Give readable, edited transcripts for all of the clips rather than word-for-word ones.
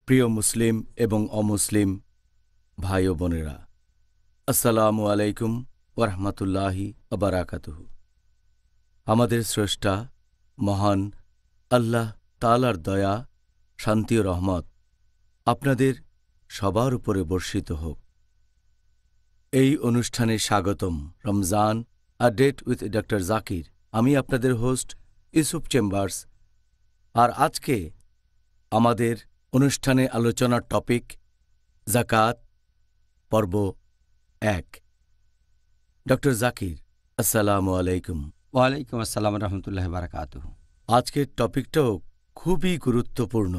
প্রিয় মুসলিম এবং অমুসলিম ভাই ও বোনেরা, আসসালামু আলাইকুম ওরহমতুল্লাহি আবরাকাতুহু। আমাদের স্রষ্টা মহান আল্লাহ তাআলার দয়া, শান্তি ও রহমত আপনাদের সবার উপরে বর্ষিত হোক। এই অনুষ্ঠানে স্বাগতম। Ramzan a date with doctor Zakir. আমি আপনাদের হোস্ট ইউসুফ চেম্বার্স। আর আজকে আমাদের অনুষ্ঠানে আলোচনার টপিক জাকাত, পর্ব ১। ডক্টর জাকির, আসসালামু আলাইকুম। ওয়ালাইকুম আসসালাম রহমতুল্লাহ বারাকাতুহু। আজকের টপিকটাও খুবই গুরুত্বপূর্ণ।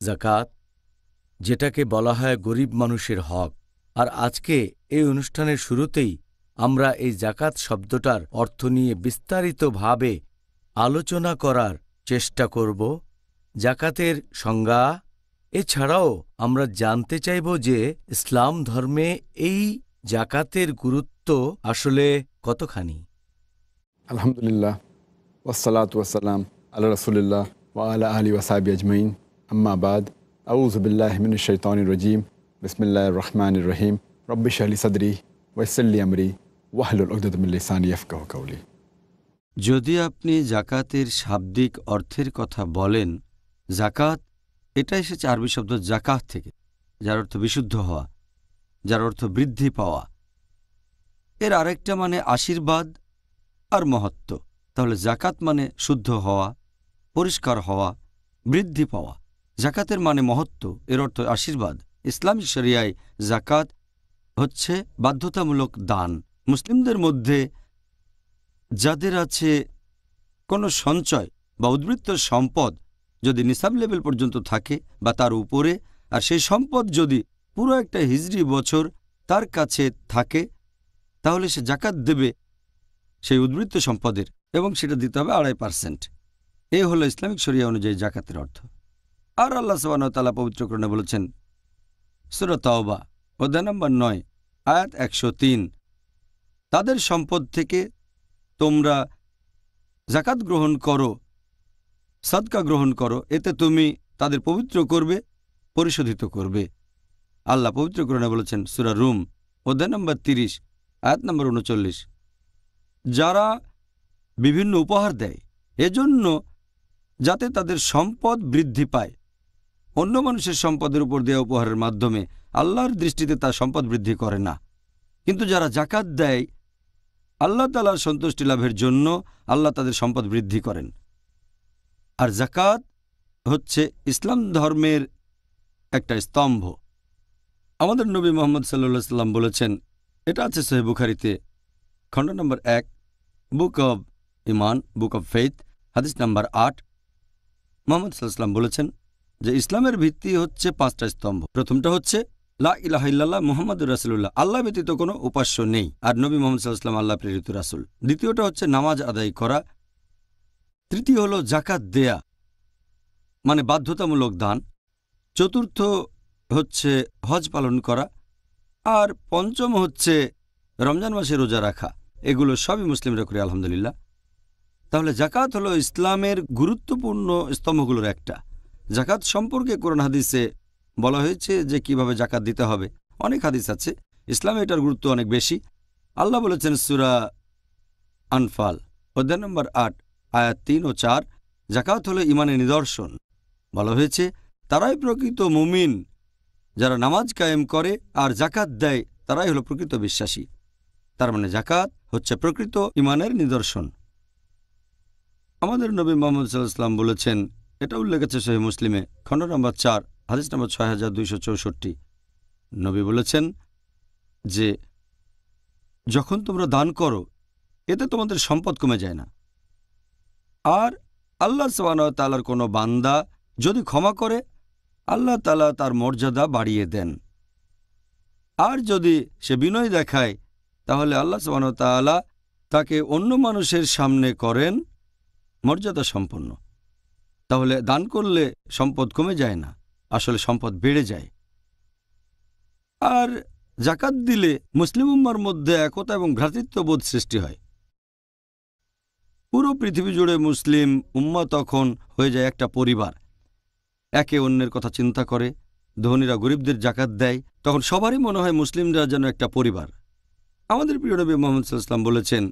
জাকাত, যেটাকে বলা হয় গরিব মানুষের হক। আর আজকে এই অনুষ্ঠানের শুরুতেই আমরা এই জাকাত শব্দটার অর্থ নিয়ে বিস্তারিতভাবে আলোচনা করার চেষ্টা করব। জাকাতের সংজ্ঞা, এছাড়াও আমরা জানতে চাইব যে ইসলাম ধর্মে এই জাকাতের গুরুত্ব আসলে কতখানি। আলহামদুলিল্লাহ, ওয়াসসালাতু ওয়াসসালাম আলা রাসূলিল্লাহ ওয়া আলা আলিহি ওয়া সাহবিহি আজমাইন, আম্মা বাদ। আউযু বিল্লাহি মিনাশ শাইতানির রাজীম। বিসমিল্লাহির রহমানির রহিম। রব্বি ইশরাহ লি সাদরি ওয়াইসির লি আমরি ওয়াহলুল উকদাতাম মিন লিসানি ইয়াফকাহু কাওলি। যদি আপনি জাকাতের শাব্দিক অর্থের কথা বলেন, জাকাত এটা এসেছে আরবি শব্দ জাকাত থেকে, যার অর্থ বিশুদ্ধ হওয়া, যার অর্থ বৃদ্ধি পাওয়া। এর আরেকটা মানে আশীর্বাদ আর মহত্ব। তাহলে জাকাত মানে শুদ্ধ হওয়া, পরিষ্কার হওয়া, বৃদ্ধি পাওয়া। জাকাতের মানে মহত্ব, এর অর্থ আশীর্বাদ। ইসলামী শরিয়ায় জাকাত হচ্ছে বাধ্যতামূলক দান। মুসলিমদের মধ্যে যাদের আছে কোনো সঞ্চয় বা উদ্বৃত্ত সম্পদ যদি নিসাব লেভেল পর্যন্ত থাকে বা তার উপরে, আর সেই সম্পদ যদি পুরো একটা হিজরি বছর তার কাছে থাকে, তাহলে সে জাকাত দেবে সেই উদ্বৃত্ত সম্পদের, এবং সেটা দিতে হবে 2.5%। এই হলো ইসলামিক শরিয়া অনুযায়ী জাকাতের অর্থ। আর আল্লাহ সুবহানাহু ওয়া তাআলা পবিত্র কোরআনে বলেছেন, সূরা তাওবা অধ্যায় নম্বর 9 আয়াত 103, তাদের সম্পদ থেকে তোমরা জাকাত গ্রহণ করো, সাদকা গ্রহণ করো, এতে তুমি তাদের পবিত্র করবে, পরিশোধিত করবে। আল্লাহ পবিত্র কোরআনে বলেছেন সূরা রুম অধ্যায় নম্বর 30 আয়াত নম্বর 39, যারা বিভিন্ন উপহার দেয় এজন্য যাতে তাদের সম্পদ বৃদ্ধি পায়। অন্য মানুষের সম্পদের উপর দেওয়া উপহারের মাধ্যমে আল্লাহর দৃষ্টিতে তার সম্পদ বৃদ্ধি করে না। কিন্তু যারা জাকাত দেয় আল্লাহ তাআলার সন্তুষ্টি লাভের জন্য, আল্লাহ তাদের সম্পদ বৃদ্ধি করেন। আর জাকাত হচ্ছে ইসলাম ধর্মের একটা স্তম্ভ। আমাদের নবী মুহাম্মদ সাল্লাল্লাহু আলাইহি সাল্লাম বলেছেন, এটা আছে সহিহ বুখারীতে খণ্ড নম্বর 1 book of Iman, book of faith, হাদিস নাম্বার 8। মুহাম্মদ সাল্লাল্লাহু আলাইহি সাল্লাম বলেছেন যে ইসলামের ভিত্তি হচ্ছে 5টা স্তম্ভ। প্রথমটা হচ্ছে লা ইলাহা ইল্লাল্লাহ মুহাম্মাদুর রাসূলুল্লাহ, আল্লাহ ব্যতীত কোনো উপাস্য নেই, আর নবী মুহাম্মদ সাল্লাল্লাহু আলাইহি সাল্লাম আল্লাহ প্রেরিত রাসূল। দ্বিতীয়টা হচ্ছে নামাজ আদায় করা। তৃতীয় হলো জাকাত দেয়া, মানে বাধ্যতামূলক দান। চতুর্থ হচ্ছে হজ পালন করা। আর পঞ্চম হচ্ছে রমজান মাসে রোজা রাখা। এগুলো সবই মুসলিমরা করে, আলহামদুলিল্লাহ। তাহলে জাকাত হলো ইসলামের গুরুত্বপূর্ণ স্তম্ভগুলোর একটা। জাকাত সম্পর্কে কোরআন হাদিসে বলা হয়েছে যে কিভাবে জাকাত দিতে হবে। অনেক হাদিস আছে, ইসলামে এটার গুরুত্ব অনেক বেশি। আল্লাহ বলেছেন সূরা আনফাল অধ্যায় নম্বর 8 আয়াত 3 ও 4, জাকাত হলো ঈমানের নিদর্শন। বলা হয়েছে তারাই প্রকৃত মুমিন, যারা নামাজ কায়েম করে আর জাকাত দেয় তারাই হলো প্রকৃত বিশ্বাসী। তার মানে জাকাত হচ্ছে প্রকৃত ঈমানের নিদর্শন। আমাদের নবী মুহাম্মদ সাল্লাল্লাহু আলাইহি ওয়াসাল্লাম বলেছেন, এটা উল্লেখ আছে সহিহ মুসলিমে খণ্ড নম্বর 4 হাদিস নম্বর 6264। নবী বলেছেন যে যখন তোমরা দান করো এতে তোমাদের সম্পদ কমে যায় না, আর আল্লাহ সুবহানাহু ওয়া তাআলার কোনো বান্দা যদি ক্ষমা করে আল্লাহ তাআলা তার মর্যাদা বাড়িয়ে দেন, আর যদি সে বিনয় দেখায় তাহলে আল্লাহ সুবহানাহু ওয়া তাআলা তাকে অন্য মানুষের সামনে করেন মর্যাদা সম্পন্ন। তাহলে দান করলে সম্পদ কমে যায় না, আসলে সম্পদ বেড়ে যায়। আর জাকাত দিলে মুসলিম উম্মার মধ্যে একতা এবং ভ্রাতৃত্ববোধ সৃষ্টি হয়। পুরো পৃথিবী জুড়ে মুসলিম উম্মা তখন হয়ে যায় একটা পরিবার, একে অন্যের কথা চিন্তা করে, ধনীরা গরিবদের জাকাত দেয়, তখন সবারই মনে হয় মুসলিমরা যেন একটা পরিবার। আমাদের প্রিয় নবী মুহাম্মদ সাল্লাল্লাহু আলাইহি ওয়াসাল্লাম বলেছেন,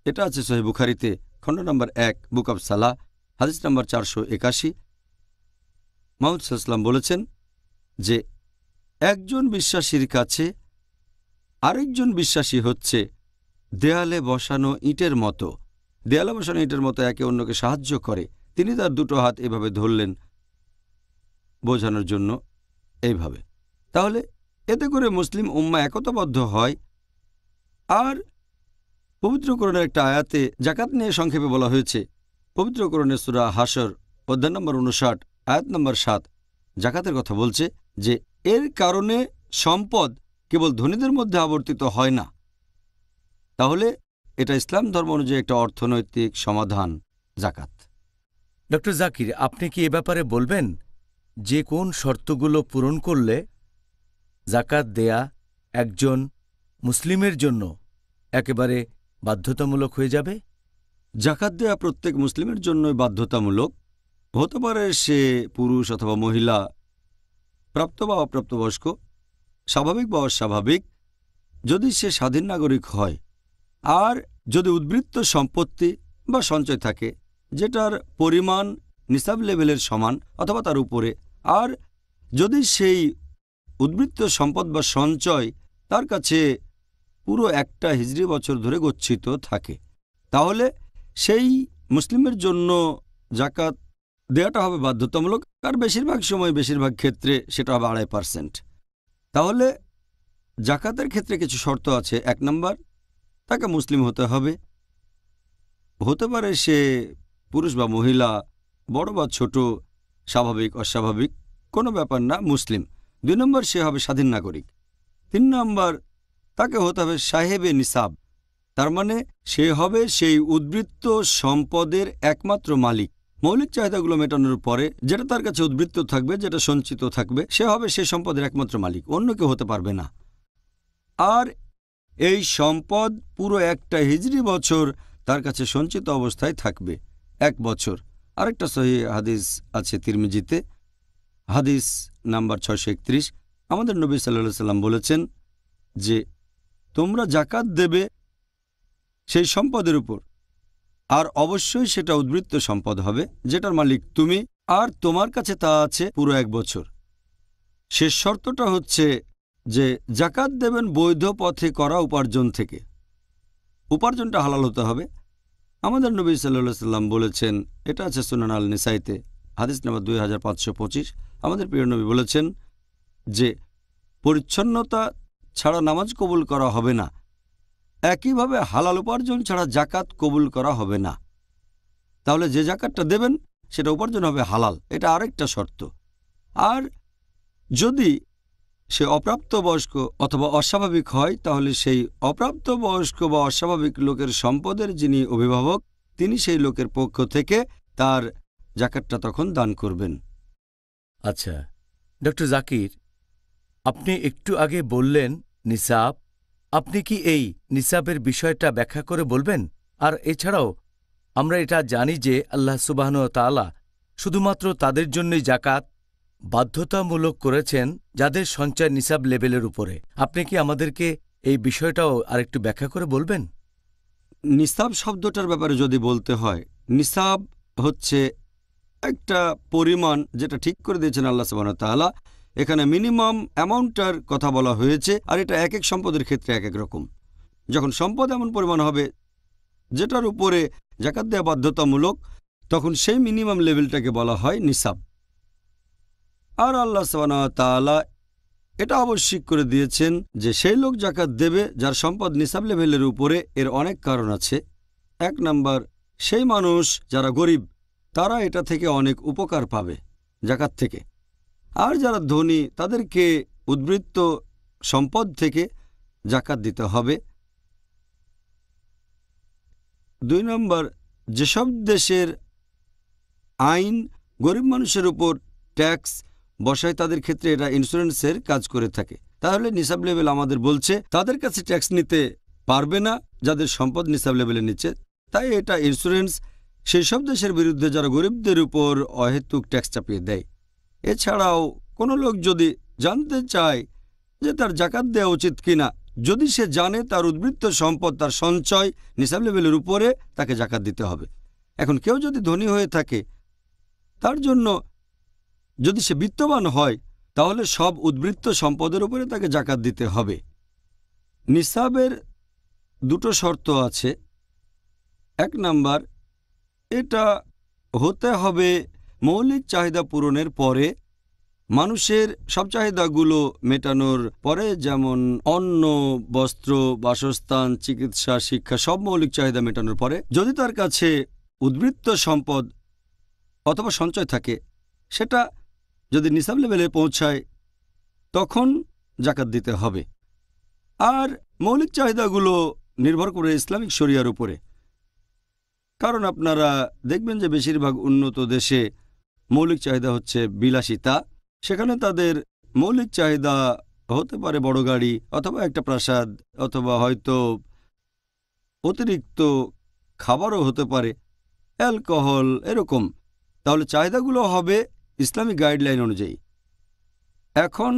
এটা আছে সহিহ বুখারীতে, খণ্ড নম্বর 1, বুক অব সালাহ, হাদিস নম্বর 481। মুহাম্মদ সাল্লাল্লাহু আলাইহি ওয়াসাল্লাম বলেছেন যে একজন বিশ্বাসীর কাছে আরেকজন বিশ্বাসী হচ্ছে দেয়ালে বসানো ইটের মতো। দেয়ালে বসানো ইটের মতো একে অন্যকে সাহায্য করে। তিনি তার দুটো হাত এভাবে ধরলেন বোঝানোর জন্য, এইভাবে। তাহলে এতে করে মুসলিম উম্মাহ একতাবদ্ধ হয়। আর পবিত্র কোরআনের একটা আয়াতে জাকাত নিয়ে সংক্ষেপে বলা হয়েছে। পবিত্র কোরআনের সূরা হাশর অধ্যায় নম্বর 59 আয়াত নম্বর 7 জাকাতের কথা বলছে যে এর কারণে সম্পদ কেবল ধনীদের মধ্যে আবর্তিত হয় না। তাহলে এটা ইসলাম ধর্ম অনুযায়ী একটা অর্থনৈতিক সমাধান জাকাত। ডক্টর জাকির, আপনি কি এ ব্যাপারে বলবেন যে কোন শর্তগুলো পূরণ করলে জাকাত দেয়া একজন মুসলিমের জন্য একেবারে বাধ্যতামূলক হয়ে যাবে? জাকাত দেয়া প্রত্যেক মুসলিমের জন্যই বাধ্যতামূলক। হতে পারে সে পুরুষ অথবা মহিলা, প্রাপ্ত বা অপ্রাপ্তবয়স্ক, স্বাভাবিক বা অস্বাভাবিক, যদি সে স্বাধীন নাগরিক হয়, আর যদি উদ্বৃত্ত সম্পত্তি বা সঞ্চয় থাকে যেটার পরিমাণ নিসাব লেভেলের সমান অথবা তার উপরে, আর যদি সেই উদ্বৃত্ত সম্পদ বা সঞ্চয় তার কাছে পুরো একটা হিজরি বছর ধরে গচ্ছিত থাকে, তাহলে সেই মুসলিমের জন্য জাকাত দেওয়াটা হবে বাধ্যতামূলক। আর বেশিরভাগ সময়, বেশিরভাগ ক্ষেত্রে সেটা হবে 2.5%। তাহলে জাকাতের ক্ষেত্রে কিছু শর্ত আছে। 1 নম্বর, তাকে মুসলিম হতে হবে। হতে পারে সে পুরুষ বা মহিলা, বড় বা ছোট, স্বাভাবিক অস্বাভাবিক, কোনো ব্যাপার না, মুসলিম। 2 নম্বর, সে হবে স্বাধীন নাগরিক। 3 নম্বর, তাকে হতে হবে সাহেবে নিসাব, তার মানে সে হবে সেই উদ্বৃত্ত সম্পদের একমাত্র মালিক। মৌলিক চাহিদাগুলো মেটানোর পরে যেটা তার কাছে উদ্বৃত্ত থাকবে, যেটা সঞ্চিত থাকবে, সে হবে সেই সম্পদের একমাত্র মালিক, অন্য কেউ হতে পারবে না। আর এই সম্পদ পুরো একটা হিজরি বছর তার কাছে সঞ্চিত অবস্থায় থাকবে, 1 বছর। আরেকটা সহিহ হাদিস আছে তিরমিজিতে, হাদিস নাম্বার 631। আমাদের নবী সাল্লাল্লাহু আলাইহি সাল্লাম বলেছেন যে তোমরা জাকাত দেবে সেই সম্পদের উপর, আর অবশ্যই সেটা উদ্বৃত্ত সম্পদ হবে যেটার মালিক তুমি, আর তোমার কাছে তা আছে পুরো 1 বছর। শেষ শর্তটা হচ্ছে যে জাকাত দেবেন বৈধ পথে করা উপার্জন থেকে। উপার্জনটা হালাল হতে হবে। আমাদের নবী সাল্লাল্লাহু আলাইহি সাল্লাম বলেছেন, এটা আছে সুনান আল নিসাইতে, হাদিস নাম্বার 2525। আমাদের প্রিয় নবী বলেছেন যে পরিচ্ছন্নতা ছাড়া নামাজ কবুল করা হবে না, একইভাবে হালাল উপার্জন ছাড়া জাকাত কবুল করা হবে না। তাহলে যে জাকাতটা দেবেন সেটা উপার্জন হবে হালাল, এটা আরেকটা শর্ত। আর যদি সে অপ্রাপ্তবয়স্ক অথবা অস্বাভাবিক হয়, তাহলে সেই অপ্রাপ্তবয়স্ক বা অস্বাভাবিক লোকের সম্পদের যিনি অভিভাবক, তিনি সেই লোকের পক্ষ থেকে তার জাকাতটা তখন দান করবেন। আচ্ছা ডক্টর জাকির, আপনি একটু আগে বললেন নিসাব, আপনি কি এই নিসাবের বিষয়টা ব্যাখ্যা করে বলবেন? আর এছাড়াও আমরা এটা জানি যে আল্লাহ সুবহানাহু ওয়া তাআলা শুধুমাত্র তাদের জন্যই জাকাত বাধ্যতামূলক করেছেন যাদের সঞ্চয় নিসাব লেভেলের উপরে। আপনি কি আমাদেরকে এই বিষয়টাও আরেকটু ব্যাখ্যা করে বলবেন? নিসাব শব্দটার ব্যাপারে যদি বলতে হয়, নিসাব হচ্ছে একটা পরিমাণ যেটা ঠিক করে দিয়েছেন আল্লাহ সুবহানাহু ওয়া তাআলা। এখানে মিনিমাম অ্যামাউন্টটার কথা বলা হয়েছে, আর এটা এক এক সম্পদের ক্ষেত্রে এক এক রকম। যখন সম্পদ এমন পরিমাণ হবে যেটার উপরে জাকাত দেওয়া বাধ্যতামূলক, তখন সেই মিনিমাম লেভেলটাকে বলা হয় নিসাব। আর আল্লাহ সুবহানাহু ওয়া তাআলা এটা আবশ্যক করে দিয়েছেন যে সেই লোক জাকাত দেবে যার সম্পদ নিসাব লেভেলের উপরে। এর অনেক কারণ আছে। 1 নাম্বার, সেই মানুষ যারা গরিব তারা এটা থেকে অনেক উপকার পাবে জাকাত থেকে, আর যারা ধনী তাদেরকে উদ্বৃত্ত সম্পদ থেকে জাকাত দিতে হবে। 2 নম্বর, যেসব দেশের আইন গরিব মানুষের উপর ট্যাক্স বসায় তাদের ক্ষেত্রে এটা ইন্স্যুরেন্সের কাজ করে থাকে। তাহলে নিসাব লেভেল আমাদের বলছে তাদের কাছে ট্যাক্স নিতে পারবে না যাদের সম্পদ নিসাব লেভেলের নিচে। তাই এটা ইন্স্যুরেন্স সেই সব দেশের বিরুদ্ধে যারা গরিবদের উপর অহেতুক ট্যাক্স চাপিয়ে দেয়। এছাড়াও কোনো লোক যদি জানতে চায় যে তার জাকাত দেওয়া উচিত কিনা। যদি সে জানে তার উদ্বৃত্ত সম্পদ, তার সঞ্চয় নিসাব লেভেলের উপরে, তাকে জাকাত দিতে হবে। এখন কেউ যদি ধনী হয়ে থাকে, তার জন্য যদি সে বিত্তবান হয়, তাহলে সব উদ্বৃত্ত সম্পদের উপরে তাকে জাকাত দিতে হবে। নিসাবের দুটো শর্ত আছে। এক নাম্বার, এটা হতে হবে মৌলিক চাহিদা পূরণের পরে, মানুষের সব চাহিদাগুলো মেটানোর পরে, যেমন অন্ন, বস্ত্র, বাসস্থান, চিকিৎসা, শিক্ষা, সব মৌলিক চাহিদা মেটানোর পরে যদি তার কাছে উদ্বৃত্ত সম্পদ অথবা সঞ্চয় থাকে, সেটা যদি নিসাব লেভেলে পৌঁছায়, তখন জাকাত দিতে হবে। আর মৌলিক চাহিদাগুলো নির্ভর করে ইসলামিক শরিয়ার উপরে। কারণ আপনারা দেখবেন যে বেশিরভাগ উন্নত দেশে মৌলিক চাহিদা হচ্ছে বিলাসিতা। সেখানে তাদের মৌলিক চাহিদা হতে পারে বড় গাড়ি, অথবা একটা প্রাসাদ, অথবা হয়তো অতিরিক্ত খাবারও হতে পারে, অ্যালকোহল, এরকম। তাহলে চাহিদাগুলো হবে ইসলামিক গাইডলাইন অনুযায়ী। এখন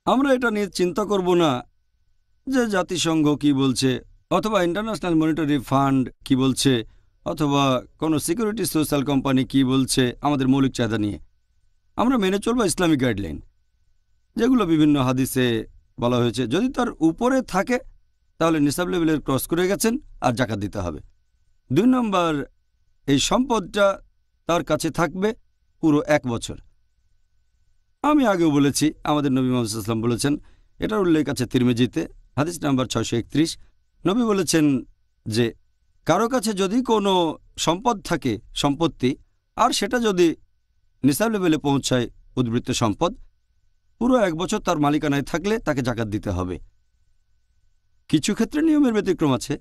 আমরা এটা নিয়ে চিন্তা করব না যে জাতিসংঘ কি বলছে, অথবা ইন্টারন্যাশনাল মনিটারি ফান্ড কি বলছে, অথবা কোনো সিকিউরিটি সোশ্যাল কোম্পানি কি বলছে আমাদের মৌলিক চাহিদা নিয়ে। আমরা মেনে চলব ইসলামিক গাইডলাইন, যেগুলো বিভিন্ন হাদিসে বলা হয়েছে। যদি তার উপরে থাকে তাহলে নিসাব লেভেলের ক্রস করে গেছেন আর জাকাত দিতে হবে। 2 নম্বর, এই সম্পদটা তার কাছে থাকবে পুরো 1 বছর। আমি আগেও বলেছি, আমাদের নবী মুহাম্মদ সাল্লাল্লাহু আলাইহি ওয়াসাল্লাম বলেছেন, এটার উল্লেখ আছে তিরমিজিতে, হাদিস নাম্বার 631। নবী বলেছেন যে কারো কাছে যদি কোনো সম্পদ থাকে, সম্পত্তি, আর সেটা যদি নিসাব লেভেলে পৌঁছায় উদ্বৃত্ত সম্পদ, পুরো 1 বছর তার মালিকানায় থাকলে তাকে জাকাত দিতে হবে। কিছু ক্ষেত্রে নিয়মের ব্যতিক্রম আছে,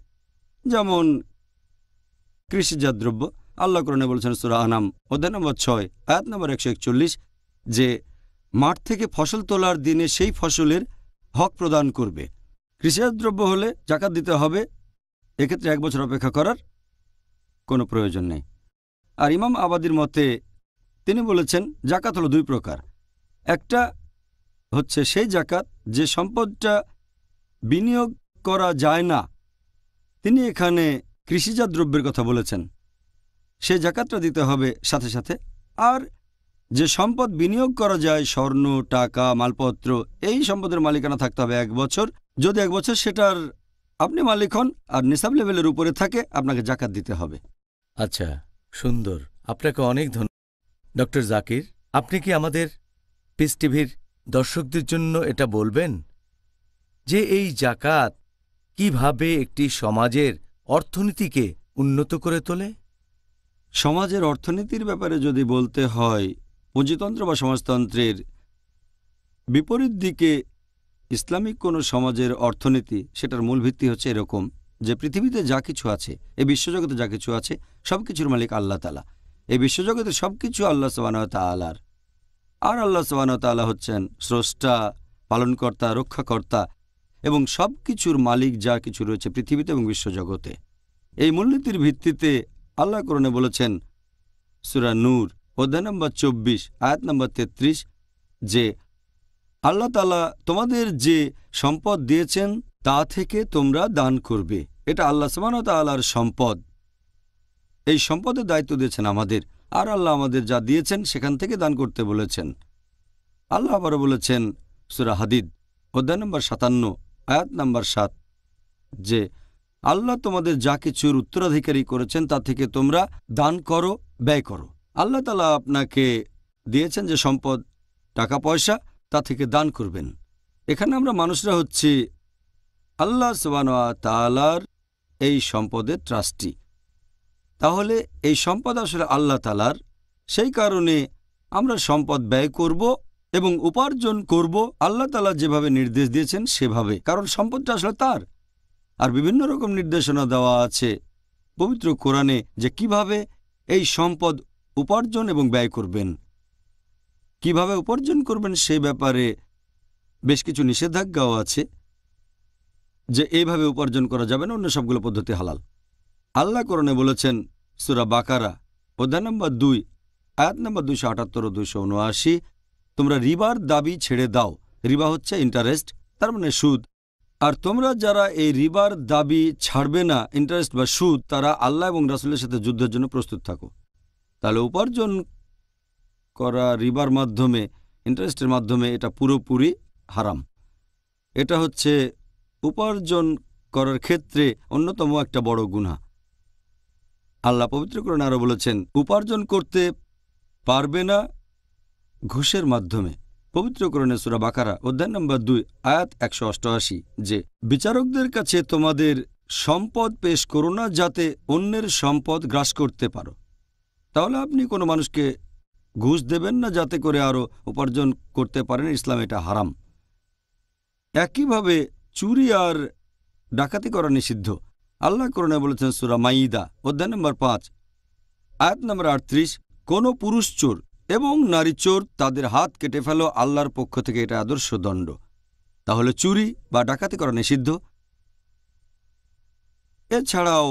যেমন কৃষিজাত দ্রব্য। আল্লাহ কোরআনে বলেছেন সূরা আনাম অধ্যায় নম্বর 6 আয়াত নম্বর 141 যে মাঠ থেকে ফসল তোলার দিনে সেই ফসলের হক প্রদান করবে। কৃষিজাত দ্রব্য হলে জাকাত দিতে হবে, এক্ষেত্রে 1 বছর অপেক্ষা করার কোনো প্রয়োজন নেই। আর ইমাম আবাদির মতে তিনি বলেছেন জাকাত হলো 2 প্রকার। একটা হচ্ছে সেই জাকাত যে সম্পদটা বিনিয়োগ করা যায় না, তিনি এখানে কৃষিজাত দ্রব্যের কথা বলেছেন, সেই জাকাতটা দিতে হবে সাথে সাথে। আর যে সম্পদ বিনিয়োগ করা যায়, স্বর্ণ, টাকা, মালপত্র, এই সম্পদের মালিকানা থাকতে হবে 1 বছর। যদি 1 বছর সেটার আপনি মালিক হন আর নিসাব লেভেলের উপরে থাকে, আপনাকে জাকাত দিতে হবে। আচ্ছা, সুন্দর। আপনাকে অনেক ধন্যবাদ ডক্টর জাকির। আপনি কি আমাদের পিস টিভির দর্শকদের জন্য এটা বলবেন যে এই জাকাত কিভাবে একটি সমাজের অর্থনীতিকে উন্নত করে তোলে? সমাজের অর্থনীতির ব্যাপারে যদি বলতে হয়, পুঁজিতন্ত্র বা সমাজতন্ত্রের বিপরীত দিকে ইসলামিক কোনো সমাজের অর্থনীতি, সেটার মূল ভিত্তি হচ্ছে এরকম যে পৃথিবীতে যা কিছু আছে, এই বিশ্বজগতে যা কিছু আছে, সব কিছুর মালিক আল্লাহ তাআলা। এই বিশ্বজগতে সব কিছু আল্লাহ সুবহানাহু ওয়া তাআলার। আর আল্লাহ সুবহানাহু ওয়া তাআলা হচ্ছেন স্রষ্টা, পালনকর্তা, রক্ষাকর্তা এবং সব কিছুর মালিক যা কিছু রয়েছে পৃথিবীতে এবং বিশ্বজগতে। এই মূলনীতির ভিত্তিতে আল্লাহ কোরআনে বলেছেন সূরা নূর অধ্যায় নম্বর 24 আয়াত নম্বর 33 যে আল্লাহ তাআলা তোমাদের যে সম্পদ দিয়েছেন তা থেকে তোমরা দান করবে। এটা আল্লাহ সুবহানাহু ওয়া তাআলার সম্পদ। এই সম্পদের দায়িত্ব দিয়েছেন আমাদের, আর আল্লাহ আমাদের যা দিয়েছেন সেখান থেকে দান করতে বলেছেন। আল্লাহ আবারও বলেছেন সূরা হাদিদ অধ্যায় নম্বর 57 আয়াত নম্বর 7 যে আল্লাহ তোমাদের যা কিছুর উত্তরাধিকারী করেছেন তা থেকে তোমরা দান করো, ব্যয় করো। আল্লাহ তাআলা আপনাকে দিয়েছেন যে সম্পদ, টাকা পয়সা, তা থেকে দান করবেন। এখানে আমরা মানুষরা হচ্ছি আল্লাহ সুবহানাহু ওয়া তাআলার এই সম্পদের ট্রাস্টি। তাহলে এই সম্পদ আসলে আল্লাহ তাআলার, সেই কারণে আমরা সম্পদ ব্যয় করব এবং উপার্জন করব আল্লাহ তাআলা যেভাবে নির্দেশ দিয়েছেন সেভাবে, কারণ সম্পদটা আসলে তার। আর বিভিন্ন রকম নির্দেশনা দেওয়া আছে পবিত্র কোরআনে যে কিভাবে এই সম্পদ উপার্জন এবং ব্যয় করবেন। কিভাবে উপার্জন করবেন সেই ব্যাপারে বেশ কিছু নিষেধাজ্ঞাও আছে, যে এইভাবে উপার্জন করা যাবে না, অন্য সবগুলো পদ্ধতি হালাল। আল্লাহ কোরআনে বলেছেন সূরা বাকারা অধ্যায় নম্বর 2 আয়াত নম্বর 278 ও 279 তোমরা রিবার দাবি ছেড়ে দাও, রিবা হচ্ছে ইন্টারেস্ট, তার মানে সুদ। আর তোমরা যারা এই রিবার দাবি ছাড়বে না, ইন্টারেস্ট বা সুদ, তারা আল্লাহ এবং রাসূলের সাথে যুদ্ধের জন্য প্রস্তুত থাকো। তাহলে উপার্জন করা রিবার মাধ্যমে, ইন্টারেস্টের মাধ্যমে, এটা পুরোপুরি হারাম। এটা হচ্ছে উপার্জন করার ক্ষেত্রে অন্যতম একটা বড় গুনাহ। আল্লাহ পবিত্র কোরআনে আরো বলেছেন, উপার্জন করতে পারবে না ঘুষের মাধ্যমে। পবিত্র কোরআনে সূরা বাকারা অধ্যায় নম্বর 2 আয়াত 188, যে বিচারকদের কাছে তোমাদের সম্পদ পেশ করো না যাতে অন্যের সম্পদ গ্রাস করতে পারো। তাহলে আপনি কোনো মানুষকে ঘুষ দেবেন না যাতে করে আরো উপার্জন করতে পারেন। ইসলাম এটা হারাম। একইভাবে চুরি আর ডাকাতি করা নিষিদ্ধ। আল্লাহ কোরআনে বলেছেন সূরা মাইদা অধ্যায় নম্বর 5 আয়াত নম্বর 38, কোনো পুরুষ চোর এবং নারী চোর তাদের হাত কেটে ফেলো, আল্লাহর পক্ষ থেকে এটা আদর্শ দণ্ড। তাহলে চুরি বা ডাকাতি করা নিষিদ্ধ। এছাড়াও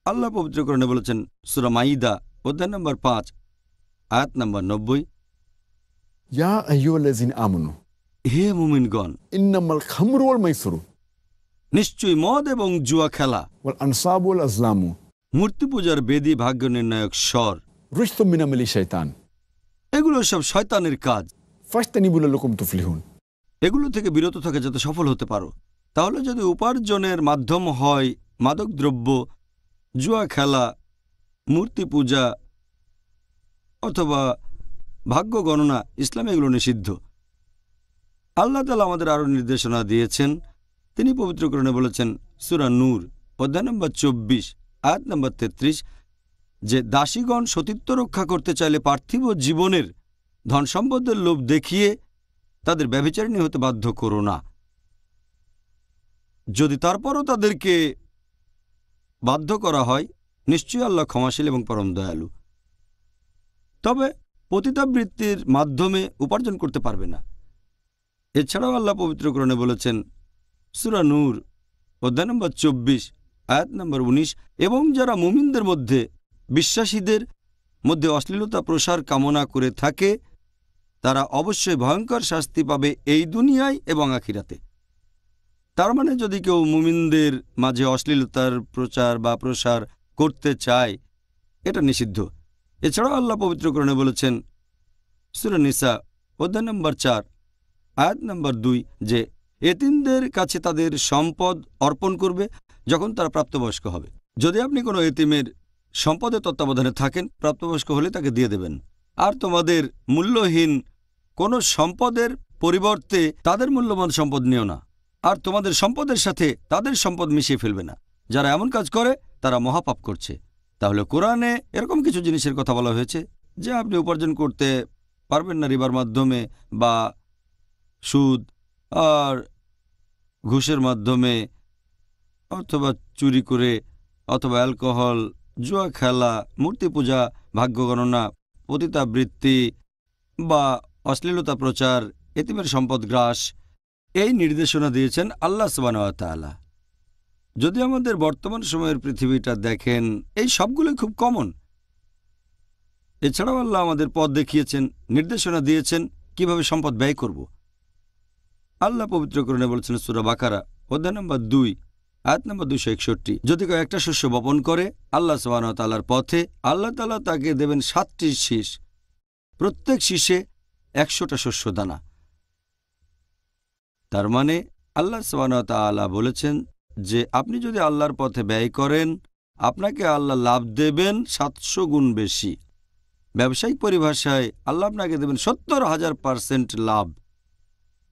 আল্লাহ পবিত্র কোরআনে বলেছেন সূরা মাইদা অধ্যায় নম্বর 5 আয়াত নম্বর 90, ইয়া আইয়ুহাল্লাযিনা আমানু হে মুমিনগণ, ইন্নামাল খামরু ওয়াল মাইসিরু নিশ্চয়ই মদ এবং জুয়া খেলা, ওয়াল আনসাবু ওয়াল আজলামু মূর্তি পূজার বেদী, ভাগ্য নির্ণায়ক স্বর, রিজসুম মিন আমালি শাইতান এগুলো সব শয়তানের কাজ। ফাজতানিবু লাকুম তুফলিহুন। এগুলো থেকে বিরত থাকে যাতে সফল হতে পারো। তাহলে যদি উপার্জনের মাধ্যম হয় মাদকদ্রব্য, জুয়া খেলা, মূর্তি পূজা অথবা ভাগ্য গণনা, ইসলামে এগুলো নিষিদ্ধ। আল্লাহ তাআলা আমাদের আরও নির্দেশনা দিয়েছেন। তিনি পবিত্র কোরআনে বলেছেন সূরা নূর অধ্যায় নম্বর 24 আয়াত নম্বর 33, যে দাসীগণ সতীত্ব রক্ষা করতে চাইলে পার্থিব জীবনের ধন সম্পদের লোভ দেখিয়ে তাদের ব্যভিচারিণী হতে বাধ্য করো না। যদি তারপরও তাদেরকে বাধ্য করা হয়, নিশ্চয়ই আল্লাহ ক্ষমাশীল এবং পরম দয়ালু। তবে পতিতাবৃত্তির মাধ্যমে উপার্জন করতে পারবে না। এছাড়াও আল্লাহ পবিত্র কোরআনে বলেছেন সূরা নূর অধ্যায় নম্বর 24 আয়াত নম্বর 19, এবং যারা মুমিনদের মধ্যে, বিশ্বাসীদের মধ্যে অশ্লীলতা প্রসার কামনা করে থাকে তারা অবশ্যই ভয়ঙ্কর শাস্তি পাবে এই দুনিয়ায় এবং আখিরাতে। তার মানে যদি কেউ মুমিনদের মাঝে অশ্লীলতার প্রচার বা প্রসার করতে চায়, এটা নিষিদ্ধ। এছাড়াও আল্লাহ পবিত্র কোরআনে বলেছেন সূরা নিসা অধ্যায় নম্বর 4 আয়াত নম্বর 2, যে এতিমদের কাছে তাদের সম্পদ অর্পণ করবে যখন তারা প্রাপ্তবয়স্ক হবে। যদি আপনি কোনো এতিমের সম্পদের তত্ত্বাবধানে থাকেন, প্রাপ্তবয়স্ক হলে তাকে দিয়ে দেবেন। আর তোমাদের মূল্যহীন কোনো সম্পদের পরিবর্তে তাদের মূল্যবান সম্পদ নিও না, আর তোমাদের সম্পদের সাথে তাদের সম্পদ মিশিয়ে ফেলবে না। যারা এমন কাজ করে তারা মহাপাপ করছে। তাহলে কোরআনে এরকম কিছু জিনিসের কথা বলা হয়েছে যে আপনি উপার্জন করতে পারবেন না রিবার মাধ্যমে বা সুদ আর ঘুষের মাধ্যমে, অথবা চুরি করে, অথবা অ্যালকোহল, জুয়া খেলা, মূর্তি পূজা, ভাগ্য গণনা, পতিতাবৃত্তি বা অশ্লীলতা প্রচার, এতিমের সম্পদ গ্রাস। এই নির্দেশনা দিয়েছেন আল্লাহ সুবহানাহু ওয়া তাআলা। যদি আমাদের বর্তমান সময়ের পৃথিবীটা দেখেন, এই সবগুলোই খুব কমন। এছাড়াও আল্লাহ আমাদের পথ দেখিয়েছেন, নির্দেশনা দিয়েছেন কিভাবে সম্পদ ব্যয় করব। আল্লাহ পবিত্র কোরআনে বলেছেন সূরা বাকারা অধ্যায় নম্বর 2 আয়াত নম্বর 261, যদি কেউ একটা শস্য বপন করে আল্লাহ সুবহানাহু ওয়া তাআলার পথে, আল্লাহ তাআলা তাকে দেবেন 7টি শীষ, প্রত্যেক শীষে 100টা শস্য দানা। তার মানে আল্লাহ সুবহানাহু ওয়া তাআলা বলেছেন যে আপনি যদি আল্লাহর পথে ব্যয় করেন, আপনাকে আল্লাহ লাভ দেবেন 700 গুণ বেশি। ব্যবসায়িক পরিভাষায় আল্লাহ আপনাকে দেবেন 70,000% লাভ।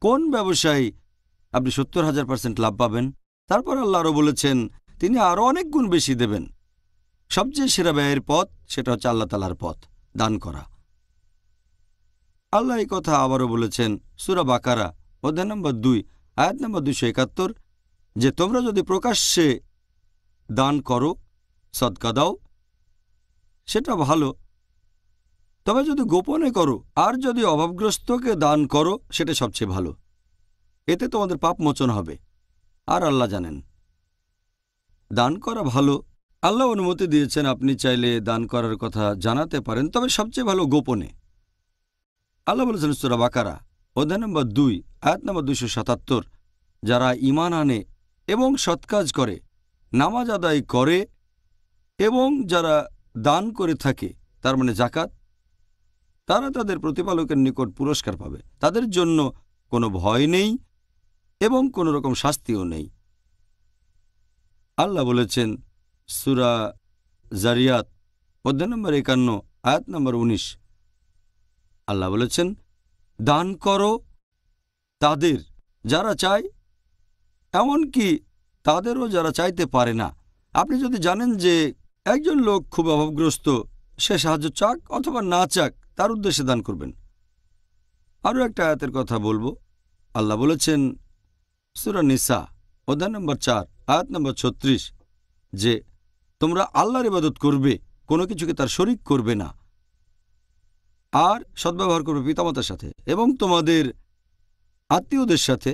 কোন ব্যবসায়ী আপনি 70,000% লাভ পাবেন? তারপর আল্লাহ আরও বলেছেন তিনি আরও অনেক গুণ বেশি দেবেন। সবচেয়ে সেরা ব্যয়ের পথ সেটা হচ্ছে আল্লাহ তাআলার পথ, দান করা। আল্লাহ এই কথা আবারও বলেছেন সূরা বাকারা অধ্যায় নম্বর 2 আয়াত নম্বর 271, যে তোমরা যদি প্রকাশ্যে দান করো, সদকা দাও, সেটা ভালো, তবে যদি গোপনে করো আর যদি অভাবগ্রস্তকে দান করো, সেটা সবচেয়ে ভালো। এতে তোমাদের পাপ মোচন হবে, আর আল্লাহ জানেন। দান করা ভালো। আল্লাহ অনুমতি দিয়েছেন আপনি চাইলে দান করার কথা জানাতে পারেন, তবে সবচেয়ে ভালো গোপনে। আল্লাহ বলেছেন সূরা বাকারা অধ্যায় নম্বর 2 আয়াত নম্বর 277, যারা ঈমান আনে এবং সৎকাজ করে, নামাজ আদায় করে এবং যারা দান করে থাকে, তার মানে যাকাত, তারা তাদের প্রতিপালকের নিকট পুরস্কার পাবে। তাদের জন্য কোনো ভয় নেই এবং কোনো রকম শাস্তিও নেই। আল্লাহ বলেছেন সূরা জারিয়াত অধ্যায় নম্বর 51 আয়াত নম্বর 19, আল্লাহ বলেছেন, দান করো তাদের যারা চায়, এমনকি তাদেরও যারা চাইতে পারে না। আপনি যদি জানেন যে একজন লোক খুব অভাবগ্রস্ত, সে সাহায্য চাক অথবা না চাক, তার উদ্দেশ্যে দান করবেন। আরও একটা আয়াতের কথা বলবো। আল্লাহ বলেছেন সূরা নিসা অধ্যায় নম্বর 4 আয়াত নম্বর 36, যে তোমরা আল্লাহর ইবাদত করবে, কোনো কিছুকে তার শরিক করবে না, আর সদ্ব্যবহার করবে পিতামাতার সাথে এবং তোমাদের আত্মীয়দের সাথে,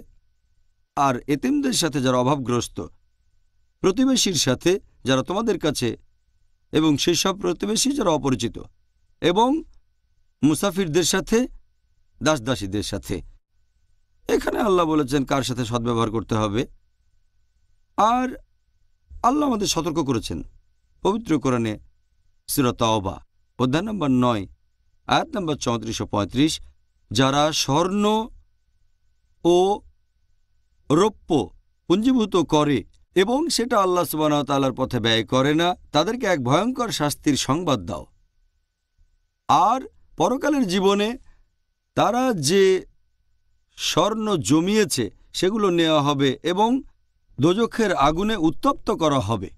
আর এতিমদের সাথে যারা অভাবগ্রস্ত, প্রতিবেশীর সাথে যারা তোমাদের কাছে, এবং সেই সব প্রতিবেশী যারা অপরিচিত, এবং মুসাফিরদের সাথে, দাসদাসীদের সাথে। এখানে আল্লাহ বলেছেন কার সাথে সদ্ব্যবহার করতে হবে। আর আল্লাহ আমাদের সতর্ক করেছেন পবিত্র কোরআনে সূরা তাওবা অধ্যায় নম্বর 9 আয়াত নম্বর 34 ও 35, যারা স্বর্ণ ও রৌপ্য পুঞ্জীভূত করে এবং সেটা আল্লাহ সুবহানাহু ওয়া তাআলার পথে ব্যয় করে না, তাদেরকে এক ভয়ঙ্কর শাস্তির সংবাদ দাও। আর পরকালের জীবনে তারা যে স্বর্ণ জমিয়েছে সেগুলো নেওয়া হবে এবং দোজখের আগুনে উত্তপ্ত করা হবে।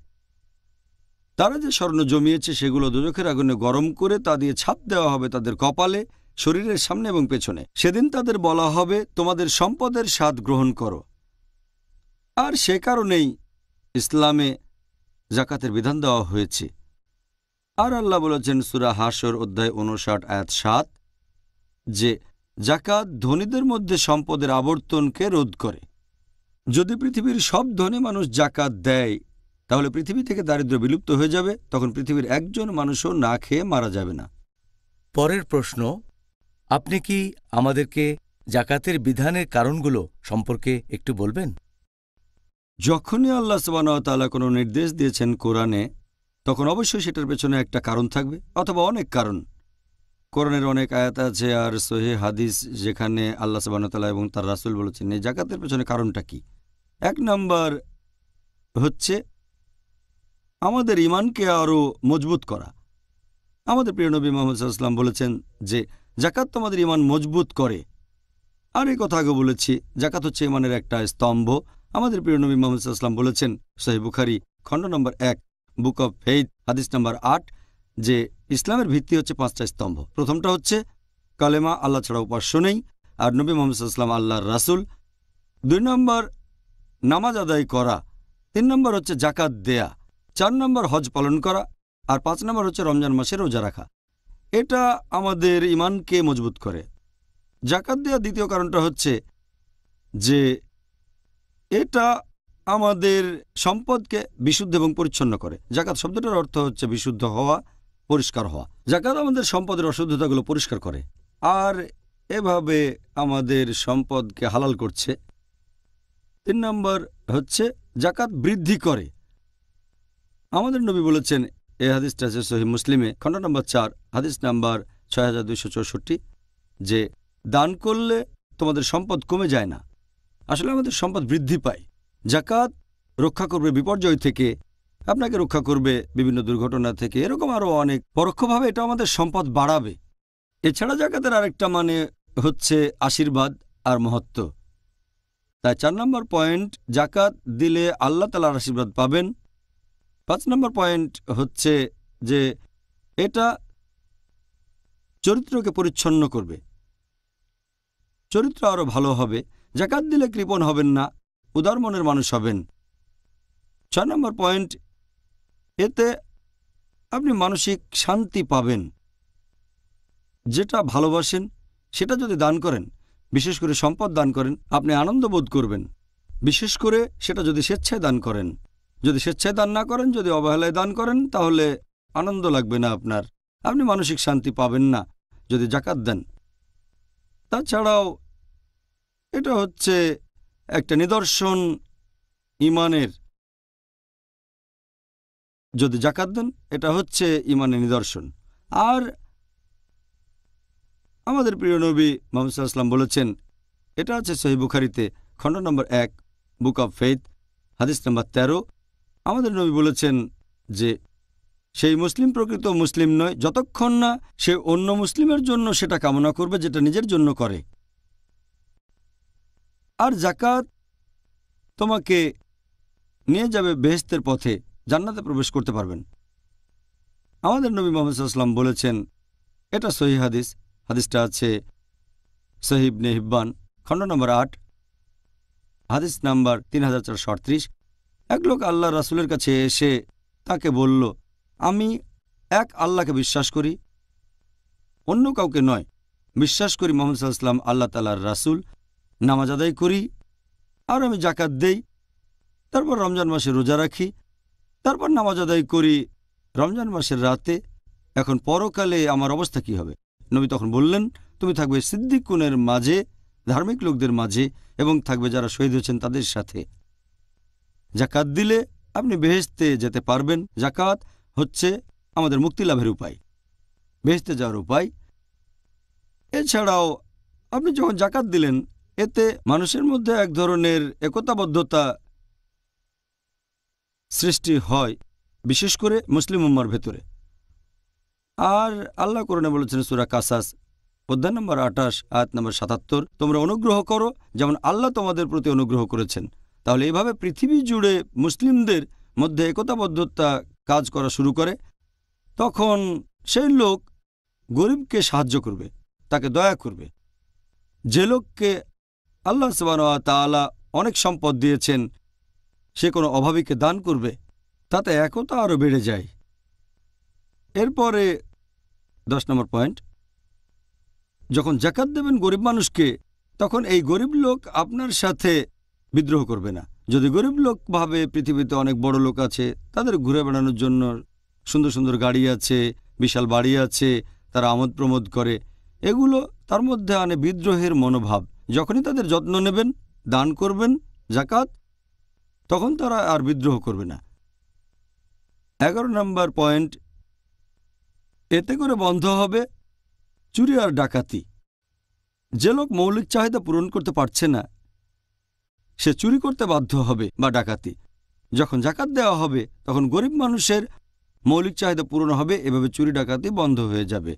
তারা যে স্বর্ণ জমিয়েছে সেগুলো দোজখের আগুনে গরম করে তা দিয়ে ছাপ দেওয়া হবে তাদের কপালে, শরীরের সামনে এবং পেছনে। সেদিন তাদের বলা হবে, তোমাদের সম্পদের স্বাদ গ্রহণ করো। আর সে কারণেই ইসলামে যাকাতের বিধান দেওয়া হয়েছে। আর আল্লাহ বলেছেন সূরা হাশর অধ্যায় 59 আয়াত 7, যে যাকাত ধনীদের মধ্যে সম্পদের আবর্তনকে রোধ করে। যদি পৃথিবীর সব ধনী মানুষ যাকাত দেয়, তাহলে পৃথিবী থেকে দারিদ্র্য বিলুপ্ত হয়ে যাবে, তখন পৃথিবীর একজন মানুষও না খেয়ে মারা যাবে না। পরের প্রশ্ন, আপনি কি আমাদেরকে যাকাতের বিধানের কারণগুলো সম্পর্কে একটু বলবেন? যখনই আল্লাহ সুবহানাহু ওয়া তাআলা কোনো নির্দেশ দিয়েছেন কোরআনে, তখন অবশ্যই সেটার পেছনে একটা কারণ থাকবে, অথবা অনেক কারণ। কোরআনের অনেক আয়াত আছে আর সহিহ হাদিস যেখানে আল্লাহ সুবহানাহু ওয়া তাআলা এবং তার রাসূল বলেছেন এই যাকাতের পেছনে কারণটা কি। এক নাম্বার হচ্ছে আমাদের ঈমানকে আরও মজবুত করা। আমাদের প্রিয় নবী মুহাম্মদ সাল্লাল্লাহু আলাইহি ওয়াসাল্লাম বলেছেন যে যাকাত তোমাদের ঈমান মজবুত করে। আর এই কথা আগে বলেছি, যাকাত হচ্ছে ঈমানের একটা স্তম্ভ। আমাদের প্রিয় নবী মুহাম্মদ সাল্লাল্লাহু আলাইহি ওয়াসাল্লাম বলেছেন সহিহ বুখারী খণ্ড নম্বর 1 বুক অব ফেইথ হাদিস নম্বর 8, যে ইসলামের ভিত্তি হচ্ছে 5টা স্তম্ভ। প্রথমটা হচ্ছে কালেমা, আল্লাহ ছাড়া উপাস্য নেই, আর নবী মুহাম্মদ সাল্লাল্লাহু আলাইহি ওয়াসাল্লাম আল্লাহর রাসূল। 2 নম্বর নামাজ আদায় করা, 3 নম্বর হচ্ছে যাকাত দেয়া, 4 নম্বর হজ পালন করা, আর 5 নম্বর হচ্ছে রমজান মাসে রোজা রাখা। এটা আমাদের ঈমানকে মজবুত করে। যাকাত দেয়া দ্বিতীয় কারণটা হচ্ছে যে এটা আমাদের সম্পদকে বিশুদ্ধ এবং পরিচ্ছন্ন করে। যাকাত শব্দটার অর্থ হচ্ছে বিশুদ্ধ হওয়া, পরিষ্কার হওয়া। যাকাত আমাদের সম্পদের অশুদ্ধতাগুলো পরিষ্কার করে আর এভাবে আমাদের সম্পদকে হালাল করছে। 3 নম্বর হচ্ছে যাকাত বৃদ্ধি করে। আমাদের নবী বলেছেন, এই হাদিসটা আছে সহিহ মুসলিমে খণ্ড নম্বর 4 হাদিস নাম্বার 6264, যে দান করলে তোমাদের সম্পদ কমে যায় না, আসলে আমাদের সম্পদ বৃদ্ধি পায়। যাকাত রক্ষা করবে বিপর্যয় থেকে, আপনাকে রক্ষা করবে বিভিন্ন দুর্ঘটনা থেকে, এরকম আরও অনেক। পরোক্ষভাবে এটা আমাদের সম্পদ বাড়াবে। এছাড়া যাকাতের আরেকটা মানে হচ্ছে আশীর্বাদ আর মহত্ব। তাই 4 নম্বর পয়েন্ট, যাকাত দিলে আল্লাহ তাআলার আশীর্বাদ পাবেন। 5 নম্বর পয়েন্ট হচ্ছে যে এটা চরিত্রকে পরিচ্ছন্ন করবে, চরিত্র আরও ভালো হবে। যাকাত দিলে কৃপণ হবেন না, উদার মনের মানুষ হবেন। 6 নম্বর পয়েন্ট, এতে আপনি মানসিক শান্তি পাবেন। যেটা ভালোবাসেন সেটা যদি দান করেন, বিশেষ করে সম্পদ দান করেন, আপনি আনন্দ বোধ করবেন। বিশেষ করে সেটা যদি স্বেচ্ছায় দান করেন। যদি স্বেচ্ছায় দান না করেন, যদি অবহেলায় দান করেন, তাহলে আনন্দ লাগবে না আপনার, আপনি মানসিক শান্তি পাবেন না যদি যাকাত দেন। তাছাড়াও এটা হচ্ছে একটা নিদর্শন ইমানের। যদি জাকাত দেন এটা হচ্ছে ইমানের নিদর্শন। আর আমাদের প্রিয় নবী মুহাম্মদ সাল্লাল্লাহু আলাইহি ওয়াসাল্লাম বলেছেন, এটা আছে সহিহ বুখারীতে খণ্ড নম্বর 1 বুক অব ফেইথ হাদিস নম্বর 13। আমাদের নবী বলেছেন যে সেই মুসলিম প্রকৃত মুসলিম নয় যতক্ষণ না সে অন্য মুসলিমের জন্য সেটা কামনা করবে যেটা নিজের জন্য করে। আর জাকাত তোমাকে নিয়ে যাবে বেহেশতের পথে, জান্নাতে প্রবেশ করতে পারবেন। আমাদের নবী মুহাম্মদ সাল্লাল্লাহু আলাইহি ওয়াসাল্লাম বলেছেন, এটা সহিহ হাদিস, হাদিসটা আছে সহিহ ইবনে হিব্বান খণ্ড নম্বর 8 হাদিস নাম্বার 3438। এক লোক আল্লাহ রাসূলের কাছে এসে তাকে বলল, আমি এক আল্লাহকে বিশ্বাস করি, অন্য কাউকে নয়। বিশ্বাস করি মুহাম্মদ সাল্লাল্লাহু আলাইহি ওয়াসাল্লাম আল্লাহ তাআলার রাসূল, নামাজ আদায় করি, আর আমি জাকাত দেই, তারপর রমজান মাসে রোজা রাখি, তারপর নামাজ আদায় করি রমজান মাসের রাতে। এখন পরকালে আমার অবস্থা কি হবে? নবী তখন বললেন, তুমি থাকবে সিদ্দিকুনের মাঝে, ধার্মিক লোকদের মাঝে, এবং থাকবে যারা শহীদ হয়েছেন তাদের সাথে। জাকাত দিলে আপনি বেহেশতে যেতে পারবেন। জাকাত হচ্ছে আমাদের মুক্তি লাভের উপায়, বেহেশতে যাওয়ার উপায়। এছাড়াও আপনি যখন জাকাত দিলেন এতে মানুষের মধ্যে এক ধরনের একতাবদ্ধতা সৃষ্টি হয়, বিশেষ করে মুসলিম উম্মার ভেতরে। আর আল্লাহ কোরআনে বলেছেন সূরা কাসাস অধ্যায় নম্বর 28 আয়াত নম্বর 77, তোমরা অনুগ্রহ করো যেমন আল্লাহ তোমাদের প্রতি অনুগ্রহ করেছেন। তাহলে এইভাবে পৃথিবী জুড়ে মুসলিমদের মধ্যে একতাবদ্ধতা কাজ করা শুরু করে। তখন সেই লোক গরিবকে সাহায্য করবে, তাকে দয়া করবে। যে লোককে আল্লাহ সুবহানাহু ওয়া তাআলা অনেক সম্পদ দিয়েছেন সে কোনো অভাবীকে দান করবে, তাতে একতা আরও বেড়ে যায়। এরপরে 10 নম্বর পয়েন্ট, যখন জাকাত দেবেন গরিব মানুষকে তখন এই গরিব লোক আপনার সাথে বিদ্রোহ করবে না। যদি গরিব লোক ভাবে পৃথিবীতে অনেক বড় লোক আছে, তাদের ঘুরে বেড়ানোর জন্য সুন্দর সুন্দর গাড়ি আছে, বিশাল বাড়ি আছে, তারা আমোদ প্রমোদ করে, এগুলো তার মধ্যে আনে বিদ্রোহের মনোভাব। যখনই তাদের যত্ন নেবেন, দান করবেন জাকাত, তখন তারা আর বিদ্রোহ করবে না। 11 নম্বর পয়েন্ট, এতে করে বন্ধ হবে চুরি আর ডাকাতি। যে লোক মৌলিক চাহিদা পূরণ করতে পারছে না সে চুরি করতে বাধ্য হবে বা ডাকাতি। যখন জাকাত দেওয়া হবে তখন গরিব মানুষের মৌলিক চাহিদা পূরণ হবে, এভাবে চুরি ডাকাতি বন্ধ হয়ে যাবে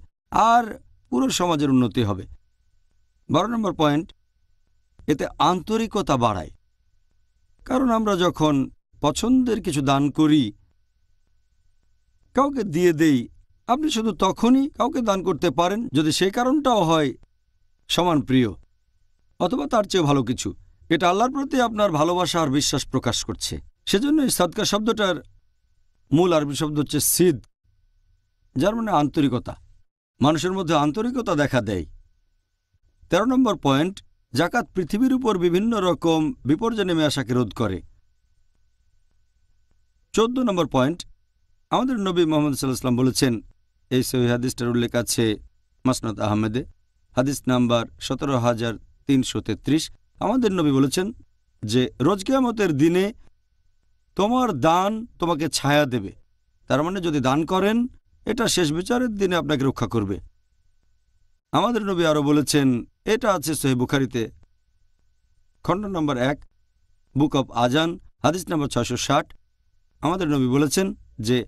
আর পুরো সমাজের উন্নতি হবে। 12 নম্বর পয়েন্ট, এতে আন্তরিকতা বাড়ায়। কারণ আমরা যখন পছন্দের কিছু দান করি, কাউকে দিয়ে দেই, আপনি শুধু তখনই কাউকে দান করতে পারেন যদি সেই কারণটাও হয় সমান প্রিয় অথবা তার চেয়ে ভালো কিছু। এটা আল্লাহর প্রতি আপনার ভালোবাসা আর বিশ্বাস প্রকাশ করছে। সেজন্য এই সাদকা শব্দটার মূল আরবি শব্দ হচ্ছে সিদ, যার মানে আন্তরিকতা। মানুষের মধ্যে আন্তরিকতা দেখা দেয়। 13 নম্বর পয়েন্ট, জাকাত পৃথিবীর উপর বিভিন্ন রকম বিপর্যয় নেমে আসাকে রোধ করে। 14 নম্বর পয়েন্ট, আমাদের নবী মুহাম্মদ সাল্লাল্লাহু আলাইহি ওয়াসাল্লাম বলেছেন, এই সহিহ হাদিসটার উল্লেখ আছে মাসনাদ আহমেদে হাদিস নাম্বার 17333। আমাদের নবী বলেছেন যে রোজ কিয়ামতের দিনে তোমার দান তোমাকে ছায়া দেবে। তার মানে যদি দান করেন এটা শেষ বিচারের দিনে আপনাকে রক্ষা করবে। আমাদের নবী আরও বলেছেন, এটা আছে সহিহ বুখারীতে খণ্ড নম্বর 1 বুক অব আজান হাদিস নাম্বার 660। আমাদের নবী বলেছেন যে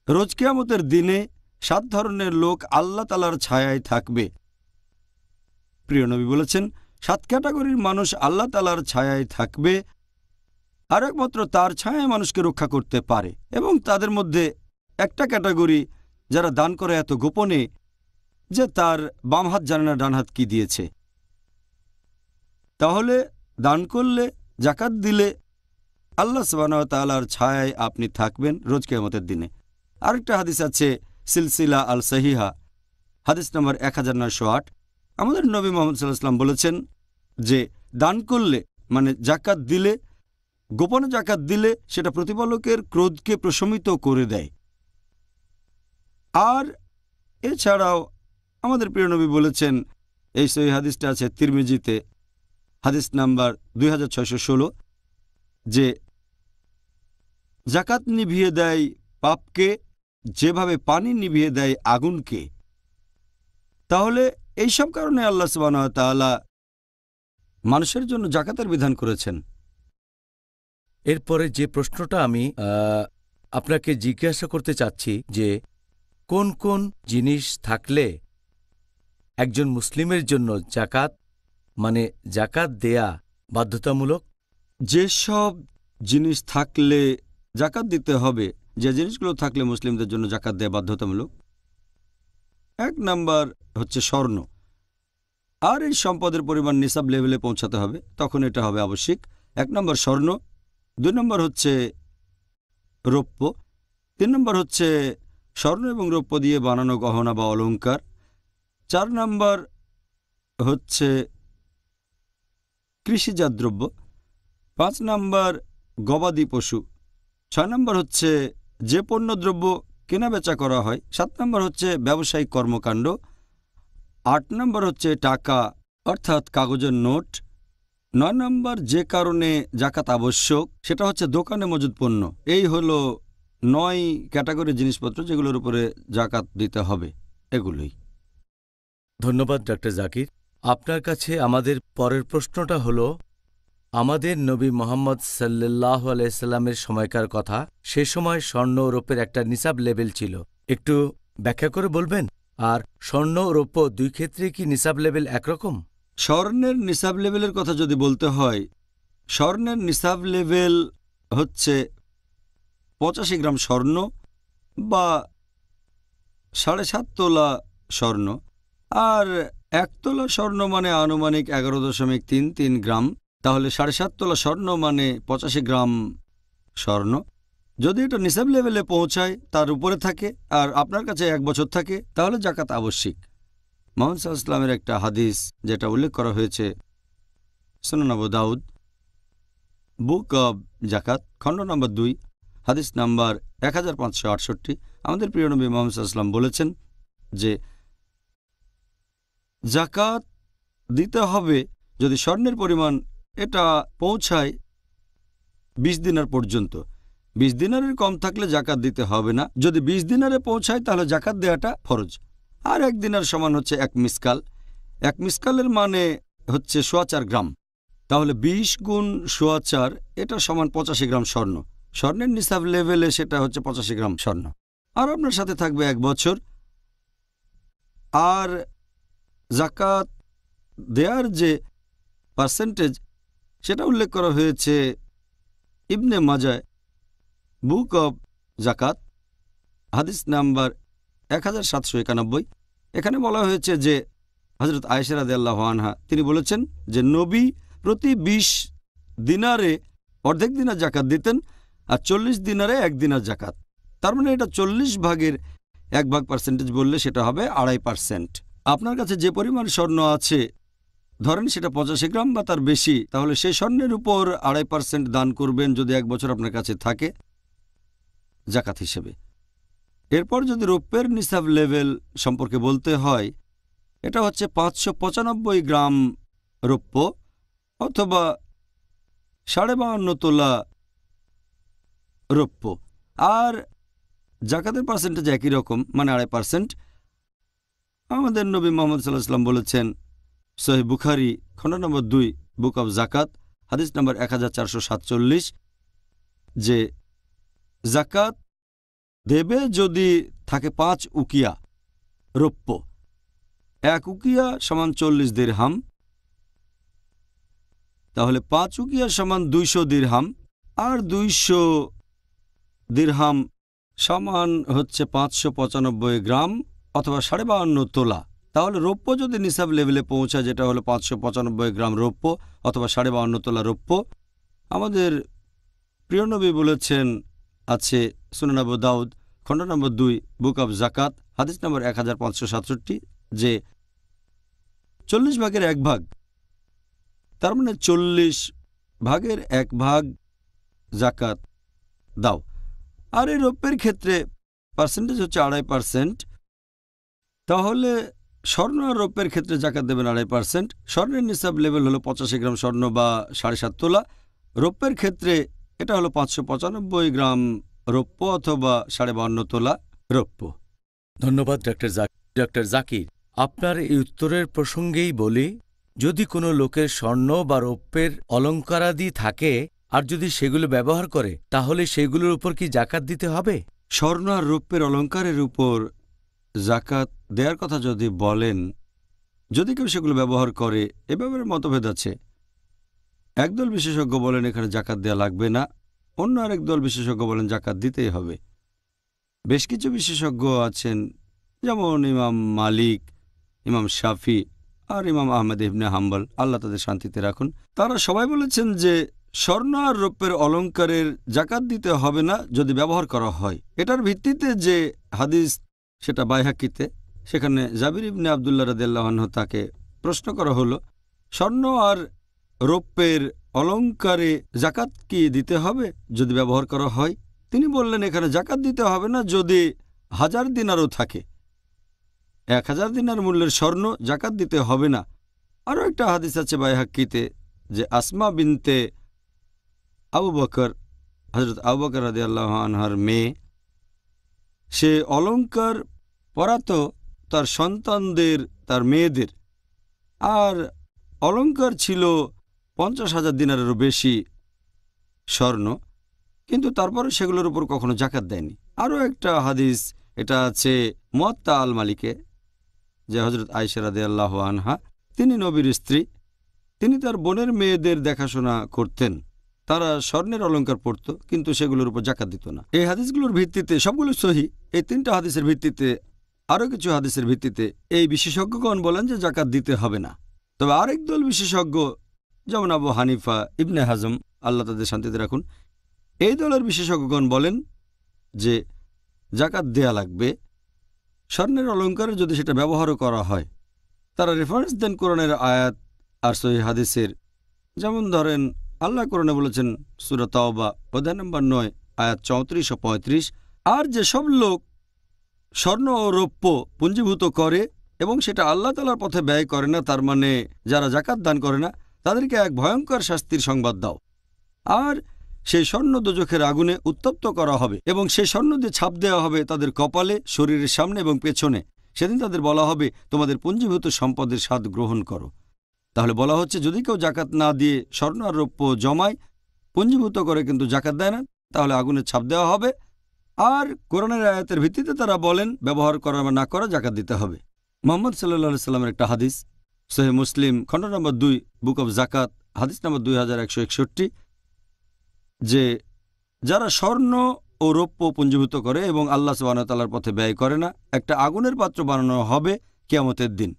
রোজ কিয়ামতের দিনে 7 ধরনের লোক আল্লাহ তাআলার ছায়ায় থাকবে। প্রিয় নবী বলেছেন 7 ক্যাটাগরির মানুষ আল্লাহ তাআলার ছায়ায় থাকবে আর একমাত্র তার ছায়ায় মানুষকে রক্ষা করতে পারে। এবং তাদের মধ্যে একটা ক্যাটাগরি যারা দান করে এত গোপনে যে তার বাম হাত জানে না ডান হাত কি দিয়েছে। তাহলে দান করলে, জাকাত দিলে আল্লাহ সুবহানাহু ওয়া তাআলার ছায়ায় আপনি থাকবেন রোজ কিয়ামতের দিনে। আরেকটা হাদিস আছে সিলসিলা আল সহিহা হাদিস নম্বর 1908। আমাদের নবী মুহাম্মদ সাল্লাল্লাহু আলাইহি ওয়াসাল্লাম বলেছেন যে দান করলে মানে জাকাত দিলে, গোপনে জাকাত দিলে সেটা প্রতিপালকের ক্রোধকে প্রশমিত করে দেয়। আর এছাড়াও আমাদের প্রিয় নবী বলেছেন, এই সহিহ হাদিসটা আছে তিরমিজিতে হাদিস নাম্বার 2616, যে জাকাত নিভিয়ে দেয় পাপকে যেভাবে পানি নিভিয়ে দেয় আগুনকে। তাহলে এইসব কারণে আল্লাহ সুবহানাহু ওয়া তাআলা মানুষের জন্য জাকাতের বিধান করেছেন। এরপরে যে প্রশ্নটা আমি আপনাকে জিজ্ঞাসা করতে চাচ্ছি যে কোন কোন জিনিস থাকলে একজন মুসলিমের জন্য জাকাত মানে জাকাত দেয়া বাধ্যতামূলক? যেসব জিনিস থাকলে জাকাত দিতে হবে, যে জিনিসগুলো থাকলে মুসলিমদের জন্য জাকাত দেয়া বাধ্যতামূলক, 1 নাম্বার হচ্ছে স্বর্ণ। আর এই সম্পদের পরিমাণ নিসাব লেভেলে পৌঁছাতে হবে, তখন এটা হবে আবশ্যিক। 1 নম্বর স্বর্ণ, 2 নম্বর হচ্ছে রৌপ্য, 3 নম্বর হচ্ছে স্বর্ণ এবং রৌপ্য দিয়ে বানানো গহনা বা অলংকার, 4 নম্বর হচ্ছে কৃষিজাত দ্রব্য, 5 নম্বর গবাদি পশু, 6 নম্বর হচ্ছে যে পণ্য দ্রব্য কেনাবেচা করা হয়, 7 নম্বর হচ্ছে ব্যবসায়িক কর্মকাণ্ড, 8 নম্বর হচ্ছে টাকা অর্থাৎ কাগজের নোট, 9 নম্বর যে কারণে জাকাত আবশ্যক সেটা হচ্ছে দোকানে মজুদ পণ্য। এই হলো 9 ক্যাটাগরির জিনিসপত্র যেগুলোর উপরে জাকাত দিতে হবে, এগুলোই। ধন্যবাদ ডক্টর জাকির। আপনার কাছে আমাদের পরের প্রশ্নটা হলো, আমাদের নবী মোহাম্মদ সাল্লাল্লাহু আলাইহি সাল্লামের সময়কার কথা, সে সময় স্বর্ণ ও রৌপ্যের একটা নিসাব লেভেল ছিল, একটু ব্যাখ্যা করে বলবেন? আর স্বর্ণ ও রৌপ্য দুই ক্ষেত্রে কি নিসাব লেভেল একরকম? স্বর্ণের নিসাব লেভেলের কথা যদি বলতে হয়, স্বর্ণের নিসাব লেভেল হচ্ছে 85 গ্রাম স্বর্ণ বা 7.5 তোলা স্বর্ণ, আর 1 তোলা স্বর্ণ মানে আনুমানিক 11.33 গ্রাম। তাহলে 7.5 তোলা স্বর্ণ মানে 85 গ্রাম স্বর্ণ। যদি এটা নিসাব লেভেলে পৌঁছায়, তার উপরে থাকে, আর আপনার কাছে 1 বছর থাকে, তাহলে জাকাত আবশ্যিক। মুহাম্মদ সাল্লাল্লাহু আলাইহি ওয়াসাল্লামের একটা হাদিস যেটা উল্লেখ করা হয়েছে সুনান আবু দাউদ, বুক অব জাকাত, খণ্ড নম্বর 2, হাদিস নাম্বার 1568। আমাদের প্রিয় নবী মুহাম্মদ সাল্লাল্লাহু আলাইহি ওয়াসাল্লাম বলেছেন যে জাকাত দিতে হবে যদি স্বর্ণের পরিমাণ এটা পৌঁছায় 20 দিনার পর্যন্ত। 20 দিনারের কম থাকলে জাকাত দিতে হবে না। যদি 20 দিনারে পৌঁছায় তাহলে জাকাত দেওয়াটা ফরজ। আর 1 দিনার সমান হচ্ছে 1 মিসকাল। 1 মিসকালের মানে হচ্ছে 4.25 গ্রাম। তাহলে 20 গুণ 4.25 এটা সমান 85 গ্রাম স্বর্ণ। স্বর্ণের নিসাব লেভেলে সেটা হচ্ছে 85 গ্রাম স্বর্ণ। আর আপনার সাথে থাকবে 1 বছর। আর জাকাত দেয়ার যে পার্সেন্টেজ সেটা উল্লেখ করা হয়েছে ইবনে মাজাহ, বুক অব জাকাত, হাদিস নাম্বার 1791। এখানে বলা হয়েছে যে হযরত আয়েশা রাদিয়াল্লাহু আনহা তিনি বলেছেন যে নবী প্রতি 20 দিনারে অর্ধেক দিনার জাকাত দিতেন, আর 40 দিনারে 1 দিনার জাকাত। তার মানে এটা 40 ভাগের 1 ভাগ পার্সেন্টেজ বললে সেটা হবে 2.5%। আপনার কাছে যে পরিমাণ স্বর্ণ আছে, ধরেন সেটা 85 গ্রাম বা তার বেশি, তাহলে সেই স্বর্ণের উপর 2.5% দান করবেন যদি 1 বছর আপনার কাছে থাকে জাকাত হিসেবে। এরপর যদি রৌপ্যের নিসাব লেভেল সম্পর্কে বলতে হয়, এটা হচ্ছে 595 গ্রাম রৌপ্য অথবা 52.5 তোলা রৌপ্য। আর জাকাতের পার্সেন্টেজ একই রকম, মানে 2.5%। আমাদের নবী মুহাম্মদ সাল্লাল্লাহু আলাইহি ওয়াসাল্লাম বলেছেন সহিহ বুখারী, খণ্ড নম্বর 2, বুক অব জাকাত, হাদিস নম্বর 1447, যে জাকাত দেবে যদি থাকে 5 উকিয়া রৌপ্য। 1 উকিয়া সমান 40 দিরহাম, তাহলে 5 উকিয়া সমান 200 দিরহাম, আর 200 দিরহাম সমান হচ্ছে 595 গ্রাম অথবা 52.5 তোলা। তাহলে রৌপ্য যদি নিসাব লেভেলে পৌঁছায়, যেটা হলো 595 গ্রাম রৌপ্য অথবা 52.5 তোলা রৌপ্য, আমাদের প্রিয় নবী বলেছেন, আছে সুনান আবু দাউদ, খণ্ড নম্বর 2, বুক অব জাকাত, হাদিস নম্বর 1567, যে 40 ভাগের 1 ভাগ, তার মানে 40 ভাগের 1 ভাগ জাকাত দাও। আর এই রৌপ্যের ক্ষেত্রে পার্সেন্টেজ হচ্ছে 2.5%। তাহলে স্বর্ণ আর রৌপ্যের ক্ষেত্রে জাকাত দেবেন 2.5%। স্বর্ণের নিসাব লেভেল হলো 85 গ্রাম স্বর্ণ বা 7.5 তোলা। রৌপ্যের ক্ষেত্রে এটা হলো 595 গ্রাম রৌপ্য অথবা 52.5 তোলা রৌপ্য। ধন্যবাদ ডক্টর জাকির। আপনার এই উত্তরের প্রসঙ্গেই বলি, যদি কোনো লোকের স্বর্ণ বা রৌপ্যের অলঙ্কারাদি থাকে আর যদি সেগুলো ব্যবহার করে, তাহলে সেগুলোর উপর কি জাকাত দিতে হবে? স্বর্ণ আর রৌপ্যের অলঙ্কারের উপর জাকাত দেওয়ার কথা যদি বলেন, যদি কেউ সেগুলো ব্যবহার করে, এ ব্যাপারে মতভেদ আছে। একদল বিশেষজ্ঞ বলেন এখানে জাকাত দেওয়া লাগবে না, অন্য আরেক দল বিশেষজ্ঞ বলেন জাকাত দিতেই হবে। বেশ কিছু বিশেষজ্ঞ আছেন, যেমন ইমাম মালিক, ইমাম শাফি আর ইমাম আহমেদ ইবনে হাম্বল, আল্লাহ তাদের শান্তিতে রাখুন, তারা সবাই বলেছেন যে স্বর্ণ আর রৌপ্যের অলঙ্কারের জাকাত দিতে হবে না যদি ব্যবহার করা হয়। এটার ভিত্তিতে যে হাদিস, সেটা বাইহাকিতে, সেখানে জাবির ইবনে আবদুল্লাহ রাদিয়াল্লাহু আনহু তাকে প্রশ্ন করা হলো, স্বর্ণ আর রৌপ্যের অলঙ্কারে জাকাত কি দিতে হবে যদি ব্যবহার করা হয়? তিনি বললেন এখানে জাকাত দিতে হবে না যদি 1000 দিনারও থাকে। 1000 দিনার মূল্যের স্বর্ণ জাকাত দিতে হবে না। আরও একটা হাদিস আছে বাইহাকিতে যে আসমা বিনতে আবু বকর, হযরত আবু বকর রাদিয়াল্লাহু আনহার মেয়ে, সে অলঙ্কার পরাতো তার সন্তানদের, তার মেয়েদের, আর অলঙ্কার ছিল 50,000 দিনারেরও বেশি স্বর্ণ, কিন্তু তারপরে সেগুলোর উপর কখনো জাকাত দেয়নি। আরও একটা হাদিস, এটা আছে মুয়াত্তা আল মালিকে, যে হযরত আয়েশা রাদিয়াল্লাহু আনহা, তিনি নবীর স্ত্রী, তিনি তার বোনের মেয়েদের দেখাশোনা করতেন, তারা স্বর্ণের অলঙ্কার পরত কিন্তু সেগুলোর উপর জাকাত দিত না। এই হাদিসগুলোর ভিত্তিতে, সবগুলো সহিহ, এই 3টা হাদিসের ভিত্তিতে, আরও কিছু হাদিসের ভিত্তিতে এই বিশেষজ্ঞগণ বলেন যে জাকাত দিতে হবে না। তবে আরেক দল বিশেষজ্ঞ, যেমন আবু হানিফা, ইবনে হাজম, আল্লাহ তাদের শান্তিতে রাখুন, এই দলের বিশেষজ্ঞগণ বলেন যে জাকাত দেয়া লাগবে স্বর্ণের অলঙ্কারে যদি সেটা ব্যবহারও করা হয়। তারা রেফারেন্স দেন কোরআনের আয়াত আর সহিহ হাদিসের, যেমন ধরেন আল্লাহ কোরআনে বলেছেন সূরা তাওবা অধ্যায় নম্বর 9 আয়াত 34 ও 35, আর যেসব লোক স্বর্ণ ও রৌপ্য পুঞ্জীভূত করে এবং সেটা আল্লাহ তাআলার পথে ব্যয় করে না, তার মানে যারা জাকাত দান করে না, তাদেরকে এক ভয়ঙ্কর শাস্তির সংবাদ দাও। আর সেই স্বর্ণ দোজখের আগুনে উত্তপ্ত করা হবে এবং সেই স্বর্ণ দিয়ে ছাপ দেওয়া হবে তাদের কপালে, শরীরের সামনে এবং পেছনে। সেদিন তাদের বলা হবে তোমাদের পুঞ্জীভূত সম্পদের স্বাদ গ্রহণ করো। তাহলে বলা হচ্ছে যদি কেউ জাকাত না দিয়ে স্বর্ণ আর রৌপ্য জমায়, পুঞ্জীভূত করে কিন্তু জাকাত দেয় না, তাহলে আগুনে ছাপ দেওয়া হবে। আর কোরআনের আয়াতের ভিত্তিতে তারা বলেন ব্যবহার করা বা না করা জাকাত দিতে হবে। মুহাম্মদ সাল্লাল্লাহু আলাইহি সাল্লামের একটা হাদিস, সহিহ মুসলিম খণ্ড নম্বর 2 বুক অব জাকাত হাদিস নম্বর 2161, যে যারা স্বর্ণ ও রৌপ্য পুঞ্জীভূত করে এবং আল্লাহ সুবহানাহু ওয়া তাআলার পথে ব্যয় করে না, একটা আগুনের পাত্র বানানো হবে কিয়ামতের দিন,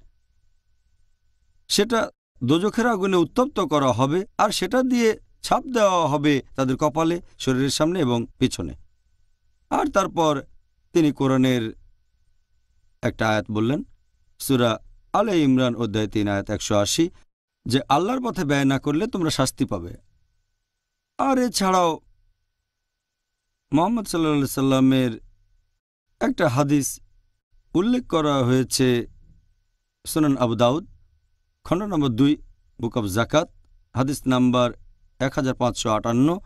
সেটা দোজখের আগুনে উত্তপ্ত করা হবে আর সেটা দিয়ে ছাপ দেওয়া হবে তাদের কপালে, শরীরের সামনে এবং পিছনে। আর তারপর তিনি কোরআনের একটা আয়াত বললেন, সূরা আলে ইমরান অধ্যায় 3 আয়াত 180, যে আল্লাহর পথে ব্যয় না করলে তোমরা শাস্তি পাবে। আর এছাড়াও মুহাম্মদ সাল্লাল্লাহু আলাইহি সাল্লামের একটা হাদিস উল্লেখ করা হয়েছে সুনান আবু দাউদ খণ্ড নম্বর 2 বুক অব জাকাত হাদিস নাম্বার 1558।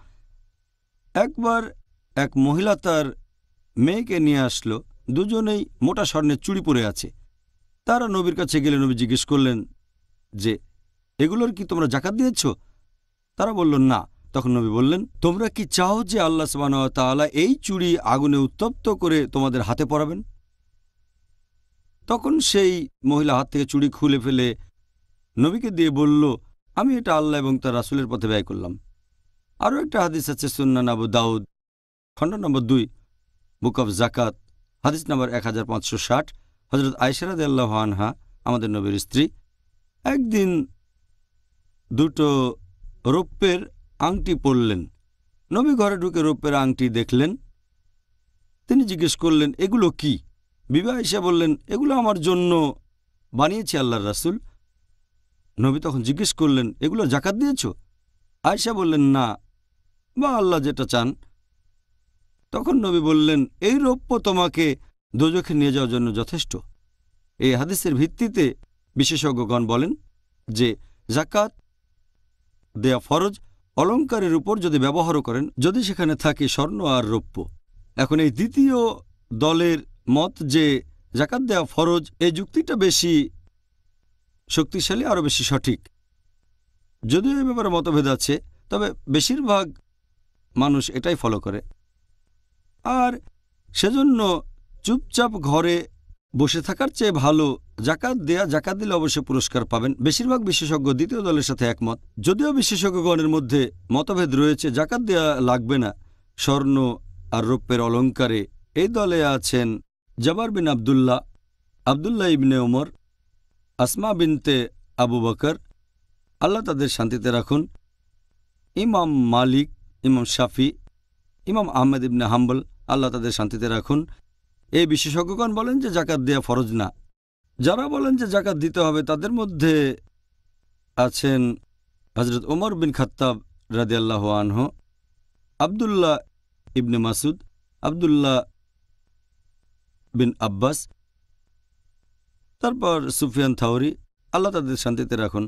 একবার এক মহিলা তার মেয়েকে নিয়ে আসলো, দুজনেই মোটা স্বর্ণের চুড়ি পরে আছে। তারা নবীর কাছে গেলে নবী জিজ্ঞেস করলেন যে এগুলোর কি তোমরা জাকাত দিয়েছ? তারা বলল না। তখন নবী বললেন, তোমরা কি চাও যে আল্লাহ সুবহানাহু ওয়া তাআলা এই চুড়ি আগুনে উত্তপ্ত করে তোমাদের হাতে পরাবেন? তখন সেই মহিলা হাত থেকে চুড়ি খুলে ফেলে নবীকে দিয়ে বলল, আমি এটা আল্লাহ এবং তার রাসূলের পথে ব্যয় করলাম। আরও একটা হাদিস আছে সুনান আবু দাউদ খণ্ড নম্বর 2 বুক অব জাকাত হাদিস নম্বর 1560, হযরত আয়েশা রাদিয়াল্লাহু আনহা, আমাদের নবীর স্ত্রী, একদিন দুটো রৌপ্যের আংটি পরলেন। নবী ঘরে ঢুকে রৌপ্যের আংটি দেখলেন। তিনি জিজ্ঞেস করলেন, এগুলো কি? বিবি আয়েশা বললেন, এগুলো আমার জন্য বানিয়েছি আল্লাহর রাসূল। নবী তখন জিজ্ঞেস করলেন, এগুলো জাকাত দিয়েছ? আয়েশা বললেন, না, বা আল্লাহ যেটা চান। তখন নবী বললেন, এই রৌপ্য তোমাকে দোজখে নিয়ে যাওয়ার জন্য যথেষ্ট। এই হাদিসের ভিত্তিতে বিশেষজ্ঞগণ বলেন যে জাকাত দেয়া ফরজ অলংকারের উপর যদি ব্যবহারও করেন, যদি সেখানে থাকে স্বর্ণ আর রৌপ্য। এখন এই দ্বিতীয় দলের মত যে জাকাত দেয়া ফরজ, এই যুক্তিটা বেশি শক্তিশালী, আরও বেশি সঠিক। যদিও এই ব্যাপারে মতভেদ আছে, তবে বেশিরভাগ মানুষ এটাই ফলো করে। আর সেজন্য চুপচাপ ঘরে বসে থাকার চেয়ে ভালো জাকাত দেয়া, জাকাত দিলে অবশ্যই পুরস্কার পাবেন। বেশিরভাগ বিশেষজ্ঞ দ্বিতীয় দলের সাথে একমত। যদিও বিশেষজ্ঞগণের মধ্যে মতভেদ রয়েছে জাকাত দেয়া লাগবে না স্বর্ণ আর রৌপ্যের অলঙ্কারে। এই দলে আছেন জাবার বিন আবদুল্লাহ, আবদুল্লাহ ইবনে ওমর, আসমা বিনতে আবু বকর, আল্লাহ তাদের শান্তিতে রাখুন, ইমাম মালিক, ইমাম শাফি, ইমাম আহমেদ ইবনে হাম্বল, আল্লাহ তাদের শান্তিতে রাখুন। এই বিশেষজ্ঞগণ বলেন যে জাকাত দেয়া ফরজ না। যারা বলেন যে জাকাত দিতে হবে তাদের মধ্যে আছেন হযরত ওমর বিন খাত্তাব রাদিয়াল্লাহু আনহু, আবদুল্লাহ ইবনে মাসুদ, আবদুল্লাহ বিন আব্বাস, তারপর সুফিয়ান থাউরি, আল্লাহ তাদের শান্তিতে রাখুন,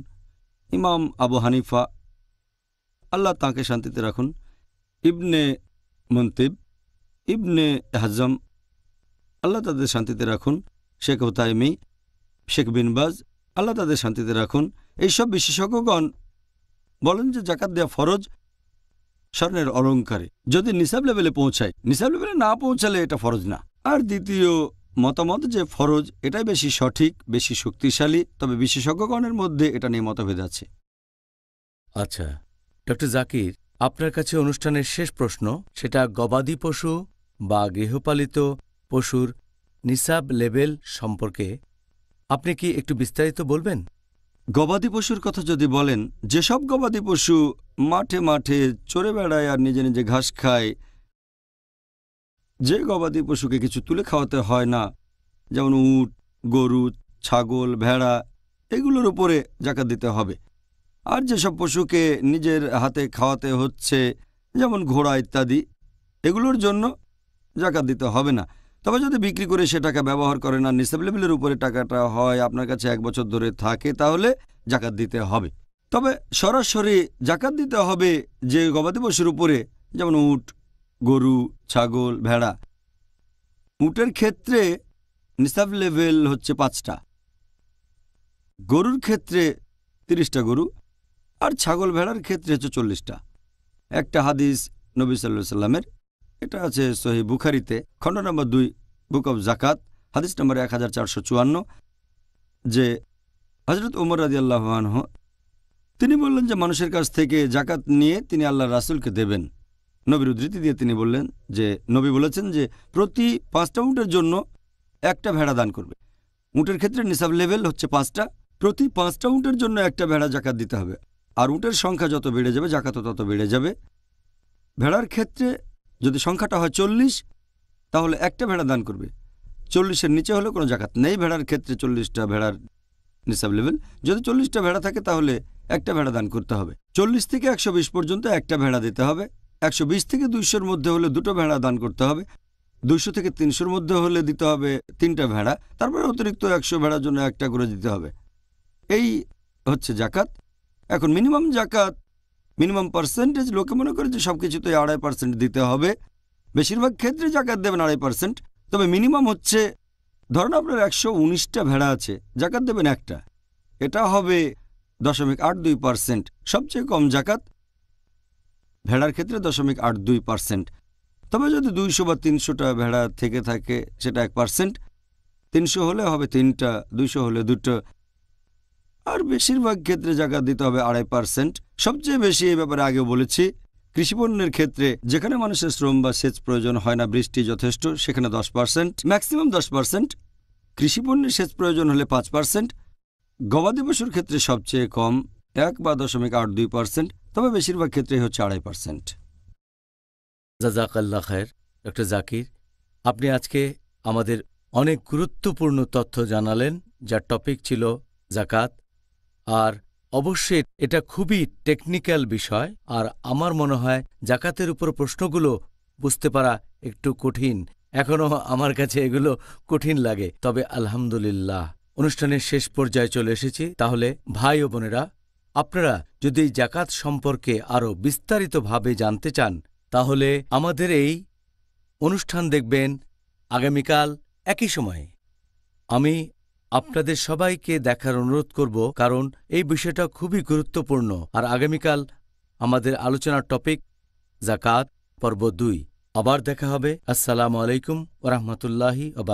ইমাম আবু হানিফা, আল্লাহ তাঁকে শান্তিতে রাখুন, ইবনে মুনতিব, ইবনে হাজম, আল্লাহ তাদের শান্তিতে রাখুন, শেখ উতাইমি, শেখ বিন বাজ, আল্লাহ তাদের শান্তিতে রাখুন। এইসব বিশেষজ্ঞগণ বলেন যে জাকাত দেওয়া ফরজ স্বর্ণের অলঙ্কারে, যদি নিসাব লেভেলে পৌঁছায়। নিসাব লেভেলে না পৌঁছালে এটা ফরজ না। আর দ্বিতীয় মতামত যে ফরজ, এটাই বেশি সঠিক, বেশি শক্তিশালী, তবে বিশেষজ্ঞগণের মধ্যে এটা নিয়ে মতভেদ আছে। আচ্ছা ডক্টর জাকির, আপনার কাছে অনুষ্ঠানের শেষ প্রশ্ন, সেটা গবাদি পশু বা গৃহপালিত পশুর নিসাব লেভেল সম্পর্কে আপনি কি একটু বিস্তারিত বলবেন? গবাদি পশুর কথা যদি বলেন, যেসব গবাদি পশু মাঠে মাঠে চড়ে বেড়ায় আর নিজে নিজে ঘাস খায়, যে গবাদি পশুকে কিছু তুলে খাওয়াতে হয় না, যেমন উট, গরু, ছাগল, ভেড়া, এগুলোর উপরে জাকাত দিতে হবে। আর যেসব পশুকে নিজের হাতে খাওয়াতে হচ্ছে, যেমন ঘোড়া ইত্যাদি, এগুলোর জন্য জাকাত দিতে হবে না। তবে যদি বিক্রি করে সে টাকা ব্যবহার করে না, নিসাব লেভেলের উপরে টাকাটা হয়, আপনার কাছে 1 বছর ধরে থাকে, তাহলে জাকাত দিতে হবে। তবে সরাসরি জাকাত দিতে হবে যে গবাদি পশুর উপরে, যেমন উট, গরু, ছাগল, ভেড়া। উটের ক্ষেত্রে নিসাব লেভেল হচ্ছে 5টা, গরুর ক্ষেত্রে 30টা গরু, আর ছাগল ভেড়ার ক্ষেত্রে হচ্ছে 40টা। একটা হাদিস নবী সাল্লাল্লাহু আলাইহি সাল্লামের, এটা আছে সহিহ বুখারীতে, খণ্ড নম্বর 2, বুক অব জাকাত, হাদিস নম্বর 1454, যে হযরত ওমর রাদিয়াল্লাহু আনহু তিনি বললেন যে মানুষের কাছ থেকে জাকাত নিয়ে তিনি আল্লাহর রাসূলকে দেবেন। নবীর উদ্ধৃতি দিয়ে তিনি বললেন যে নবী বলেছেন যে প্রতি 5টা উটের জন্য একটা ভেড়া দান করবে। উটের ক্ষেত্রে নিসাব লেভেল হচ্ছে 5টা, প্রতি 5টা উটের জন্য একটা ভেড়া জাকাত দিতে হবে। আর উটের সংখ্যা যত বেড়ে যাবে জাকাতও তত বেড়ে যাবে। ভেড়ার ক্ষেত্রে যদি সংখ্যাটা হয় 40, তাহলে একটা ভেড়া দান করবে। 40-এর নিচে হলে কোনো জাকাত নেই। ভেড়ার ক্ষেত্রে 40টা ভেড়ার নিসাব লেভেল। যদি 40টা ভেড়া থাকে তাহলে একটা ভেড়া দান করতে হবে। 40 থেকে 120 পর্যন্ত একটা ভেড়া দিতে হবে। 120 থেকে 200-র মধ্যে হলে 2টো ভেড়া দান করতে হবে। 200 থেকে 300-র মধ্যে হলে দিতে হবে 3টা ভেড়া। তারপরে অতিরিক্ত 100 ভেড়ার জন্য একটা করে দিতে হবে। এই হচ্ছে জাকাত। এখন মিনিমাম জাকাত, মিনিমাম পার্সেন্টেজ, লোকে মনে করে যে সব কিছুতে 2.5% দিতে হবে। বেশিরভাগ ক্ষেত্রে জাকাত দেবেন 2.5%। তবে মিনিমাম হচ্ছে, ধরুন আপনার 119টা ভেড়া আছে, জাকাত দেবেন একটা, এটা হবে 0.82%। সবচেয়ে কম জাকাত ভেড়ার ক্ষেত্রে 0.82%। তবে যদি 200 বা 300টা ভেড়া থেকে থাকে সেটা 1%। 300 হলে হবে 3টা, 200 হলে 2টো। আর বেশিরভাগ ক্ষেত্রে জাকাত দিতে হবে 2.5%। সবচেয়ে বেশি এই ব্যাপারে আগেও বলেছি, কৃষিপণ্যের ক্ষেত্রে যেখানে মানুষের শ্রম বা সেচ প্রয়োজন হয় না, বৃষ্টি যথেষ্ট, সেখানে 10%, ম্যাক্সিমাম 10%। কৃষিপণ্যের সেচ প্রয়োজন হলে 5%। গবাদি পশুর ক্ষেত্রে সবচেয়ে কম 1 বা 0.82%। তবে বেশিরভাগ ক্ষেত্রেই হচ্ছে 2.5%। জাযাকাল্লাহ খায়ের। ডক্টর জাকির, আপনি আজকে আমাদের অনেক গুরুত্বপূর্ণ তথ্য জানালেন, যার টপিক ছিল জাকাত। আর অবশ্যই এটা খুবই টেকনিক্যাল বিষয়, আর আমার মনে হয় জাকাতের উপর প্রশ্নগুলো বুঝতে পারা একটু কঠিন। এখনও আমার কাছে এগুলো কঠিন লাগে। তবে আলহামদুলিল্লাহ, অনুষ্ঠানের শেষ পর্যায়ে চলে এসেছি। তাহলে ভাই ও বোনেরা, আপনারা যদি এই জাকাত সম্পর্কে আরও বিস্তারিতভাবে জানতে চান, তাহলে আমাদের এই অনুষ্ঠান দেখবেন আগামীকাল একই সময়ে। আমি আপনাদের সবাইকে দেখার অনুরোধ করব, কারণ এই বিষয়টা খুবই গুরুত্বপূর্ণ। আর আগামীকাল আমাদের আলোচনার টপিক জাকাত পর্ব 2। আবার দেখা হবে। আসসালামু আলাইকুম ওয়া রাহমাতুল্লাহি ওয়া বারাকাতুহু।